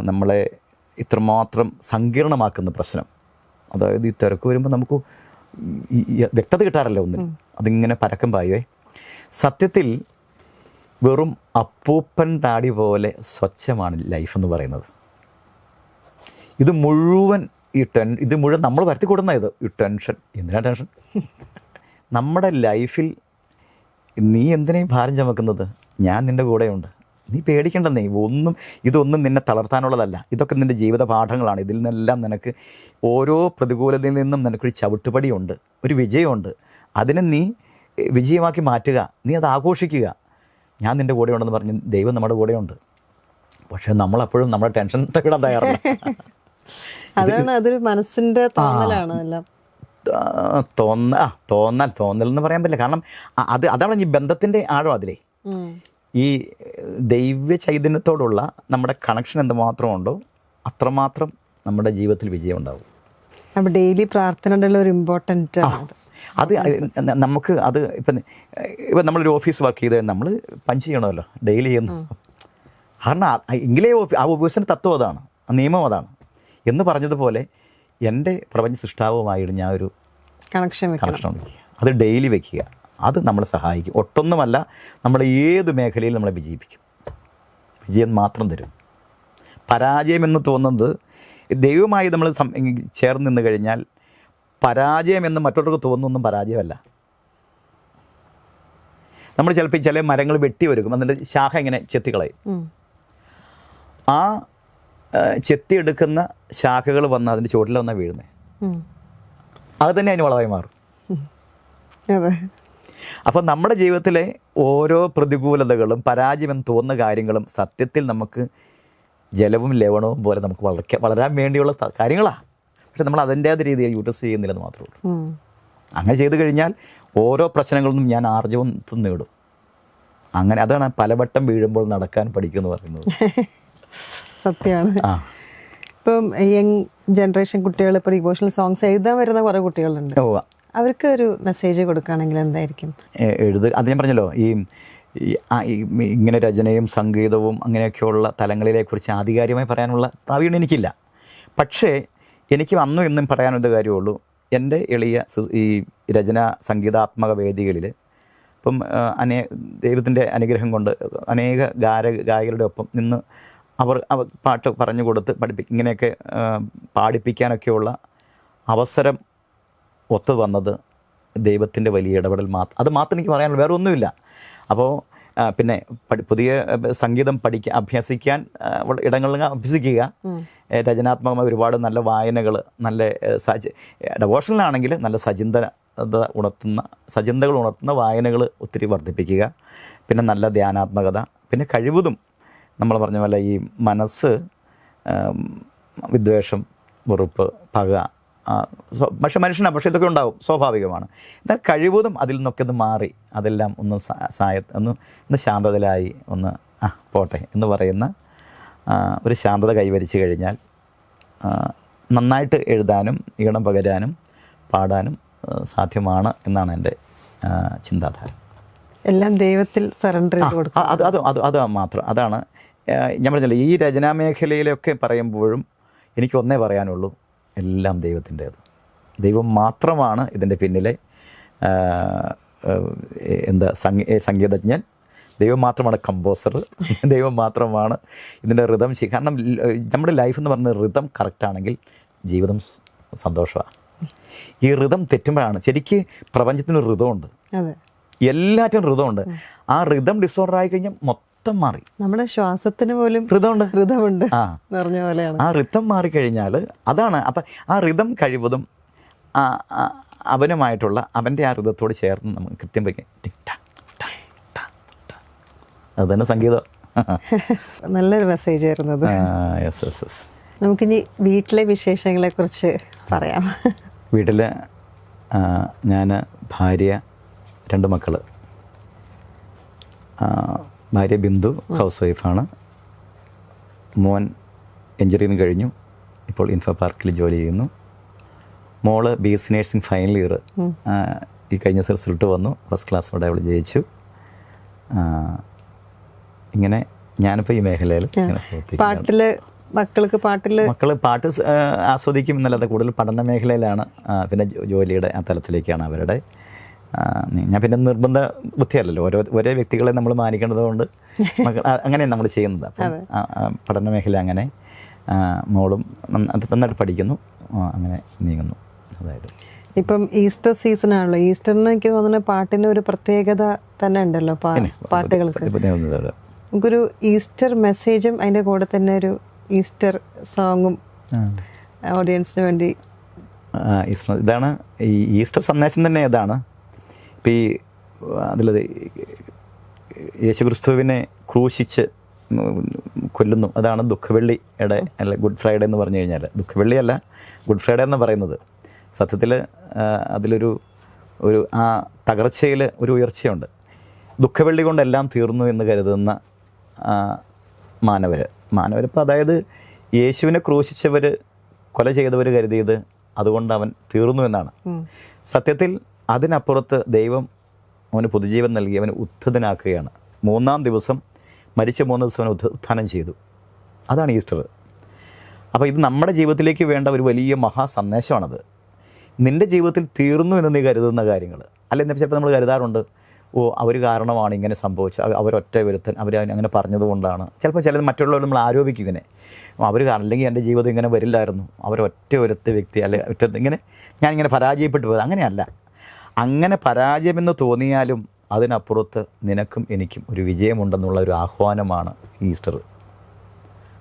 നമ്മളെ ഇത്രമാത്രം സങ്കീർണമാക്കുന്ന പ്രശ്നം. അതായത് ഈ തിരക്ക് വരുമ്പോൾ നമുക്ക് വ്യക്തത കിട്ടാറില്ല ഒന്നിനും, അതിങ്ങനെ പരക്കം പായുവേ. സത്യത്തിൽ വെറും അപ്പൂപ്പൻ താടി പോലെ സ്വച്ഛമാണ് ലൈഫ് എന്ന് പറയുന്നത്. ഇത് മുഴുവൻ നമ്മൾ വരുത്തി കൊടുക്കുന്ന ഈ ടെൻഷൻ. എന്തിനാ ടെൻഷൻ? നമ്മുടെ ലൈഫിൽ നീ എന്തിനേയും ഭാരം ചുമക്കുന്നത്? ഞാൻ നിൻ്റെ കൂടെയുണ്ട്, നീ പേടിക്കേണ്ടെന്നേ. ഇതൊന്നും നിന്നെ തളർത്താനുള്ളതല്ല, ഇതൊക്കെ നിൻ്റെ ജീവിത പാഠങ്ങളാണ്. ഇതിൽ നിന്നെല്ലാം നിനക്ക് ഓരോ പ്രതികൂലതയിൽ നിന്നും നിനക്കൊരു ചവിട്ടുപടിയുണ്ട്, ഒരു വിജയമുണ്ട്. അതിനെ നീ വിജയമാക്കി മാറ്റുക, നീ അത് ആഘോഷിക്കുക. ഞാൻ നിൻ്റെ കൂടെ ഉണ്ടെന്ന് പറഞ്ഞ് ദൈവം നമ്മുടെ കൂടെയുണ്ട്. പക്ഷേ നമ്മളപ്പോഴും നമ്മുടെ ടെൻഷൻ തകിടാൻ തയ്യാറല്ല. അതൊരു മനസ്സിൻ്റെ തോന്നലാണ് എല്ലാം. തോന്നൽ എന്ന് പറയാൻ പറ്റില്ല. കാരണം അതാണ് ഈ ബന്ധത്തിൻ്റെ ആഴം. അതിലേ ഈ ദൈവ ചൈതന്യത്തോടുള്ള നമ്മുടെ കണക്ഷൻ എന്തുമാത്രം ഉണ്ടോ അത്രമാത്രം നമ്മുടെ ജീവിതത്തിൽ വിജയം ഉണ്ടാവും. അപ്പോൾ ഡെയിലി പ്രാർത്ഥനയുടെ ഒരു ഇമ്പോർട്ടൻ്റ് അത് നമുക്ക് അത് ഇപ്പം നമ്മളൊരു ഓഫീസ് വർക്ക് ചെയ്ത് നമ്മൾ പഞ്ച് ചെയ്യണമല്ലോ ഡെയിലി ചെയ്യുന്നു. കാരണം എങ്കിലേ ആ ഓഫീസിൻ്റെ തത്വം അതാണ്, നിയമം അതാണ്. എന്ന് പറഞ്ഞതുപോലെ എൻ്റെ പ്രപഞ്ച സൃഷ്ടാവുമായിട്ട് ഞാൻ ഒരു കണക്ഷൻ വയ്ക്കുക. അത് ഡെയിലി വയ്ക്കുക. അത് നമ്മളെ സഹായിക്കും. ഒട്ടൊന്നുമല്ല, നമ്മുടെ ഏത് മേഖലയിൽ നമ്മളെ വിജയിപ്പിക്കും. വിജയം മാത്രം തരും. പരാജയം എന്ന് തോന്നുന്നത് ദൈവമായി നമ്മൾ ചേർന്ന് നിന്ന് കഴിഞ്ഞാൽ പരാജയം എന്ന് മറ്റൊരാൾക്ക് തോന്നുന്നൊന്നും പരാജയമല്ല. നമ്മൾ ചിലപ്പോൾ ചില മരങ്ങൾ വെട്ടി ഒരുക്കും, എന്നിട്ട് ശാഖ ഇങ്ങനെ ചെത്തിക്കളയും. ആ ചെത്തിയെടുക്കുന്ന ശാഖകൾ വന്ന് അതിൻ്റെ ചുവട്ടിൽ വന്നാൽ വീഴുന്നത്, അത് തന്നെ അതിന് വളമായി മാറും. അപ്പം നമ്മുടെ ജീവിതത്തിലെ ഓരോ പ്രതികൂലതകളും പരാജയമെന്ന് തോന്നുന്ന കാര്യങ്ങളും സത്യത്തിൽ നമുക്ക് ജലവും ലവണവും പോലെ നമുക്ക് വളരാൻ വേണ്ടിയുള്ള കാര്യങ്ങളാണ്. പക്ഷെ നമ്മൾ അതിൻ്റേത് രീതിയിൽ യൂട്ടിലൈസ് ചെയ്യുന്നില്ലെന്ന് മാത്രമേ ഉള്ളൂ. അങ്ങനെ ചെയ്തു കഴിഞ്ഞാൽ ഓരോ പ്രശ്നങ്ങളിലും ഞാൻ ആർജവം നേടും. അങ്ങനെ അതാണ് പലവട്ടം വീഴുമ്പോൾ നടക്കാൻ പഠിക്കുമെന്ന് പറയുന്നത്. സത്യമാണ്. ഇപ്പം യങ് ജനറേഷൻ കുട്ടികൾ ഇപ്പോൾ ഡിവോഷണൽ സോങ്സ് എഴുതാൻ വരുന്ന കുറേ കുട്ടികളുണ്ട്. അവർക്ക് ഒരു മെസ്സേജ് കൊടുക്കുകയാണെങ്കിൽ എന്തായിരിക്കും അത് ഞാൻ പറഞ്ഞല്ലോ, ഇങ്ങനെ രചനയും സംഗീതവും അങ്ങനെയൊക്കെയുള്ള തലങ്ങളിലെക്കുറിച്ച് ആധികാരികമായി പറയാനുള്ള പ്രാവീണ്യം എനിക്കില്ല. പക്ഷേ എനിക്ക് അന്നും ഇന്നും പറയാനൊരു കാര്യമുള്ളൂ. എൻ്റെ എളിയ ഈ രചനാ സംഗീതാത്മക വേദികളിൽ ഇപ്പം ദൈവത്തിൻ്റെ അനുഗ്രഹം കൊണ്ട് അനേക ഗായകരുടെ ഒപ്പം നിന്ന് അവർ പാട്ട് പറഞ്ഞു കൊടുത്ത് ഇങ്ങനെയൊക്കെ പാടിപ്പിക്കാനൊക്കെയുള്ള അവസരം ഒത്തു വന്നത് ദൈവത്തിൻ്റെ വലിയ ഇടപെടൽ അത് മാത്രം എനിക്ക് പറയാനുള്ള വേറെ ഒന്നുമില്ല. അപ്പോൾ പിന്നെ പുതിയ സംഗീതം അഭ്യസിക്കാൻ ഇടങ്ങളിൽ അഭ്യസിക്കുക. രചനാത്മകമായ ഒരുപാട് നല്ല വായനകൾ, നല്ല ഡെവോഷണലാണെങ്കിൽ നല്ല സചിന്തകൾ ഉണർത്തുന്ന വായനകൾ ഒത്തിരി വർദ്ധിപ്പിക്കുക. പിന്നെ നല്ല ധ്യാനാത്മകത, പിന്നെ കഴിവതും നമ്മൾ പറഞ്ഞ പോലെ ഈ മനസ്സ് വിദ്വേഷം, വെറുപ്പ്, പക, പക്ഷെ പക്ഷേ ഇതൊക്കെ ഉണ്ടാവും, സ്വാഭാവികമാണ്. എന്നാൽ കഴിവതും അതിൽ നിന്നൊക്കെ ഒന്ന് മാറി അതെല്ലാം ഒന്ന് ഒന്ന് ശാന്തതയിലായി ഒന്ന് പോട്ടെ എന്ന് പറയുന്ന ഒരു ശാന്തത കൈവരിച്ചു കഴിഞ്ഞാൽ നന്നായിട്ട് എഴുതാനും ഈണം പകരാനും പാടാനും സാധ്യമാണ് എന്നാണ് എൻ്റെ ചിന്താധാര. എല്ലാം ദൈവത്തിൽ സറണ്ടർ ചെയ്ത് കൊടുക്കും. അത് മാത്രം. അതാണ് ഞാൻ പറഞ്ഞല്ലോ, ഈ രചനാ മേഖലയിലൊക്കെ പറയുമ്പോഴും എനിക്ക് ഒന്നേ പറയാനുള്ളൂ, എല്ലാം ദൈവത്തിൻ്റേത്. ദൈവം മാത്രമാണ് ഇതിൻ്റെ പിന്നിലെ സംഗീതജ്ഞൻ. ദൈവം മാത്രമാണ് കമ്പോസർ. ദൈവം മാത്രമാണ് ഇതിൻ്റെ റിതം. കാരണം നമ്മുടെ ലൈഫ് എന്ന് പറയുന്നത് റിതം കറക്റ്റാണെങ്കിൽ ജീവിതം സന്തോഷമാണ്. ഈ റിതം തെറ്റുമ്പോഴാണ് ശരിക്ക് പ്രപഞ്ചത്തിനൊരു ഋതമുണ്ട്, എല്ലാറ്റിനും ഋതമുണ്ട്. ആ റിതം ഡിസോർഡർ ആയി കഴിഞ്ഞാൽ മൊത്തം മാറി. നമ്മുടെ ശ്വാസത്തിന് പോലും ഋതമുണ്ട് പറഞ്ഞ പോലെയാണ്. ആ ഋതം മാറിക്കഴിഞ്ഞാൽ അതാണ്. അപ്പം ആ ഋതം കഴിവതും അവനുമായിട്ടുള്ള അവൻ്റെ ആ ഋതത്തോട് ചേർന്ന് നമുക്ക് കൃത്യം വയ്ക്കാം. അത് തന്നെ സംഗീതം. നല്ലൊരു മെസ്സേജ് ആയിരുന്നത്. നമുക്കിനി വീട്ടിലെ വിശേഷങ്ങളെ കുറിച്ച് പറയാം. വീട്ടിൽ ഞാൻ, ഭാര്യ, 2 മക്കൾ. ഭാര്യ ബിന്ദു ഹൗസ് വൈഫാണ്. മോൻ എഞ്ചിനീയറിംഗ് കഴിഞ്ഞു, ഇപ്പോൾ ഇൻഫോ പാർക്കിൽ ജോലി ചെയ്യുന്നു. മോള് BSc നഴ്സിംഗ് ഫൈനൽ ഇയർ ഈ കഴിഞ്ഞ റിസൾട്ട് വന്നു, ഫസ്റ്റ് ക്ലാസ്സോടെ അവൾ ജയിച്ചു. ഇങ്ങനെ ഞാനിപ്പോൾ ഈ മേഖലയിൽ മക്കൾ പാട്ട് ആസ്വദിക്കും എന്നല്ലാതെ കൂടുതൽ പഠന മേഖലയിലാണ്. പിന്നെ ജോലിയുടെ ആ തലത്തിലേക്കാണ് അവരുടെ. ഞാൻ പിന്നെ നിർബന്ധ ബുദ്ധിയല്ലല്ലോ, ഒരേ വ്യക്തികളെ നമ്മൾ മാനിക്കേണ്ടത് കൊണ്ട് അങ്ങനെ നമ്മൾ ചെയ്യുന്നത്. അപ്പം പഠന മേഖല അങ്ങനെ മോളും നന്നായിട്ട് പഠിക്കുന്നു, അങ്ങനെ നീങ്ങുന്നു. അതായത് ഇപ്പം ഈസ്റ്റർ സീസൺ ആണല്ലോ. ഈസ്റ്ററിന് എനിക്ക് തോന്നുന്ന പാട്ടിന് ഒരു പ്രത്യേകത തന്നെ ഉണ്ടല്ലോ പാട്ടുകൾക്ക്. നമുക്കൊരു ഈസ്റ്റർ മെസ്സേജും അതിൻ്റെ കൂടെ തന്നെ ഒരു ഈസ്റ്റർ സോങ്ങും ഓഡിയൻസിന് വേണ്ടി. ഇതാണ് ഈ ഈസ്റ്റർ സന്ദേശം തന്നെ. ഇതാണ് ഇപ്പം ഈ അതിൽ യേശുക്രിസ്തുവിനെ ക്രൂശിച്ച് കൊല്ലുന്നു. അതാണ് ദുഃഖവെള്ളിയുടെ അല്ല ഗുഡ് ഫ്രൈഡേ എന്ന് പറഞ്ഞു കഴിഞ്ഞാൽ. ദുഃഖവെള്ളിയല്ല, ഗുഡ് ഫ്രൈഡേ എന്ന് പറയുന്നത്. സത്യത്തിൽ അതിലൊരു ആ തകർച്ചയിൽ ഒരു ഉയർച്ചയുണ്ട്. ദുഃഖവെള്ളി കൊണ്ടെല്ലാം തീർന്നു എന്ന് കരുതുന്ന മാനവരിപ്പോൾ, അതായത് യേശുവിനെ ക്രൂശിച്ചവർ, കൊല ചെയ്തവർ കരുതിയത് അതുകൊണ്ട് അവൻ തീർന്നു എന്നാണ്. സത്യത്തിൽ അതിനപ്പുറത്ത് ദൈവം അവന് പുതുജീവൻ നൽകി അവന് ഉത്ഥിതനാക്കുകയാണ്. 3-ാം ദിവസം, മരിച്ച 3 ദിവസം അവൻ ഉത്ഥാനം ചെയ്തു. അതാണ് ഈസ്റ്റർ. അപ്പോൾ ഇത് നമ്മുടെ ജീവിതത്തിലേക്ക് വേണ്ട ഒരു വലിയ മഹാസന്ദേശമാണത്. നിൻ്റെ ജീവിതത്തിൽ തീർന്നു എന്ന് നീ കരുതുന്ന കാര്യങ്ങൾ, അല്ലെങ്കിൽ ചിലപ്പോൾ നമ്മൾ കരുതാറുണ്ട്, അവർ കാരണമാണ് ഇങ്ങനെ സംഭവിച്ചത്, അവരൊറ്റ വരുത്തൻ, അവർ അങ്ങനെ പറഞ്ഞതുകൊണ്ടാണ്. ചിലപ്പോൾ ചിലത് മറ്റുള്ളവർ നമ്മൾ ആരോപിക്കും ഇങ്ങനെ, അവർ കാരണം, അല്ലെങ്കിൽ എൻ്റെ ജീവിതം ഇങ്ങനെ വരില്ലായിരുന്നു, അവരൊറ്റ വ്യക്തി, അല്ലെങ്കിൽ ഇങ്ങനെ ഞാനിങ്ങനെ പരാജയപ്പെട്ടു പോയത്. അങ്ങനെയല്ല. അങ്ങനെ പരാജയമെന്ന് തോന്നിയാലും അതിനപ്പുറത്ത് നിനക്കും എനിക്കും ഒരു വിജയമുണ്ടെന്നുള്ള ഒരു ആഹ്വാനമാണ് ഈസ്റ്റർ.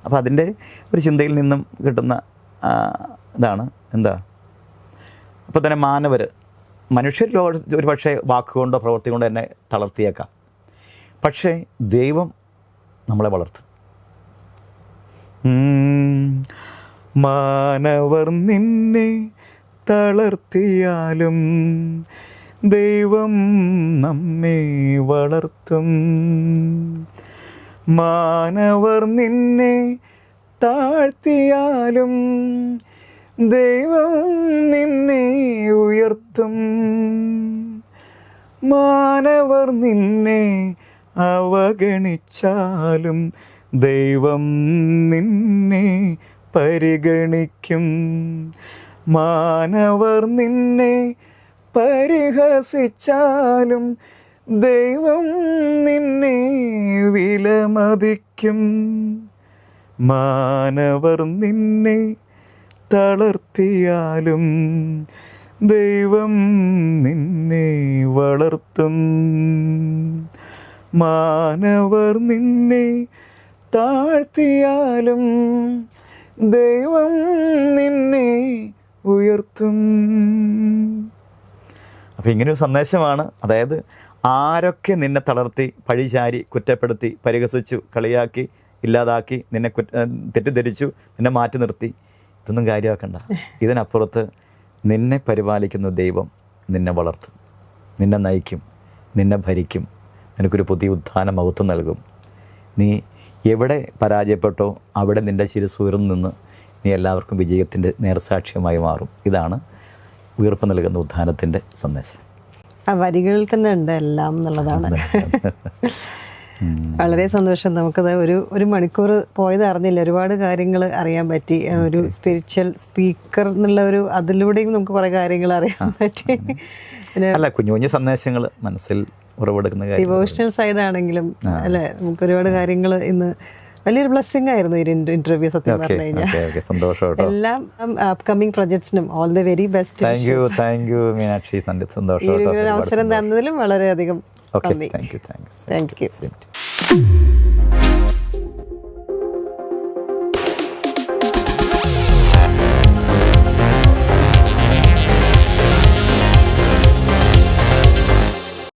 അപ്പോൾ അതിൻ്റെ ഒരു ചിന്തയിൽ നിന്നും കിട്ടുന്ന ഇതാണ് എന്താ. അപ്പോൾ തന്നെ മനുഷ്യർ ഒരു പക്ഷേ വാക്കുകൊണ്ടോ പ്രവൃത്തി കൊണ്ടോ എന്നെ തളർത്തിയേക്കാം. പക്ഷേ ദൈവം നമ്മളെ വളർത്തും. മാനവർ നിന്നെ തളർത്തിയാലും ദൈവം നമ്മെ വളർത്തും. മാനവർ നിന്നെ താഴ്ത്തിയാലും ദൈവം നിന്നെ ഉയർത്തും. മാനവർ നിന്നെ അവഗണിച്ചാലും ദൈവം നിന്നെ പരിഗണിക്കും. മാനവർ നിന്നെ പരിഹസിച്ചാലും ദൈവം നിന്നെ വിലമതിക്കും. മാനവർ നിന്നെ തളർത്തിയാലും ദൈവം നിന്നെ വളർത്തും. മാനവർ നിന്നെ താഴ്ത്തിയാലും ദൈവം നിന്നെ ഉയർത്തും. അപ്പോൾ ഇങ്ങനൊരു സന്ദേശമാണ്. അതായത് ആരൊക്കെ നിന്നെ തളർത്തി, പഴിചാരി, കുറ്റപ്പെടുത്തി, പരിഹസിച്ചു, കളിയാക്കി, ഇല്ലാതാക്കി, നിന്നെ തെറ്റിദ്ധരിച്ചു, നിന്നെ മാറ്റി നിർത്തി, ഇതൊന്നും കാര്യമാക്കണ്ട. ഇതിനപ്പുറത്ത് നിന്നെ പരിപാലിക്കുന്ന ദൈവം നിന്നെ വളർത്തും, നിന്നെ നയിക്കും, നിന്നെ ഭരിക്കും, നിനക്കൊരു പുതിയ ഉത്ഥാന മഹത്വം നൽകും. നീ എവിടെ പരാജയപ്പെട്ടോ അവിടെ നിൻ്റെ ശിരസ്സുയർന്നു നിന്ന് നീ എല്ലാവർക്കും വിജയത്തിൻ്റെ നേർസാക്ഷ്യമായി മാറും. ഇതാണ് ഉയർപ്പ് നൽകുന്ന ഉത്ഥാനത്തിൻ്റെ സന്ദേശം. ആ വരികളിൽ തന്നെ ഉണ്ട് എല്ലാം എന്നുള്ളതാണ്. വളരെ സന്തോഷം. നമുക്കത് ഒരു മണിക്കൂർ പോയത് അറിഞ്ഞില്ല. ഒരുപാട് കാര്യങ്ങൾ അറിയാൻ പറ്റി. ഒരു സ്പിരിച്വൽ സ്പീക്കർ എന്നുള്ള അതിലൂടെയും നമുക്ക് കുറേ കാര്യങ്ങൾ അറിയാൻ പറ്റി. അല്ല, കുഞ്ഞു കുഞ്ഞു സന്ദേശങ്ങൾ മനസ്സിൽ ഉറവെടുക്കുന്ന ഡിവോഷണൽ സൈഡ് ആണെങ്കിലും അല്ലെ, നമുക്ക് ഒരുപാട് കാര്യങ്ങൾ ഇന്ന് വലിയൊരു ബ്ലെസ്സിംഗ് ആയിരുന്നു ഈ ഇന്റർവ്യൂ. സത്യം പറഞ്ഞു കഴിഞ്ഞാൽ സന്തോഷം. എല്ലാം അപ്കമിങ് പ്രൊജക്ട്സിനും all the very best. Thank you Meenakshi. സന്തോഷം. അവസരം തന്നതിലും വളരെയധികം നന്ദി. Thank U.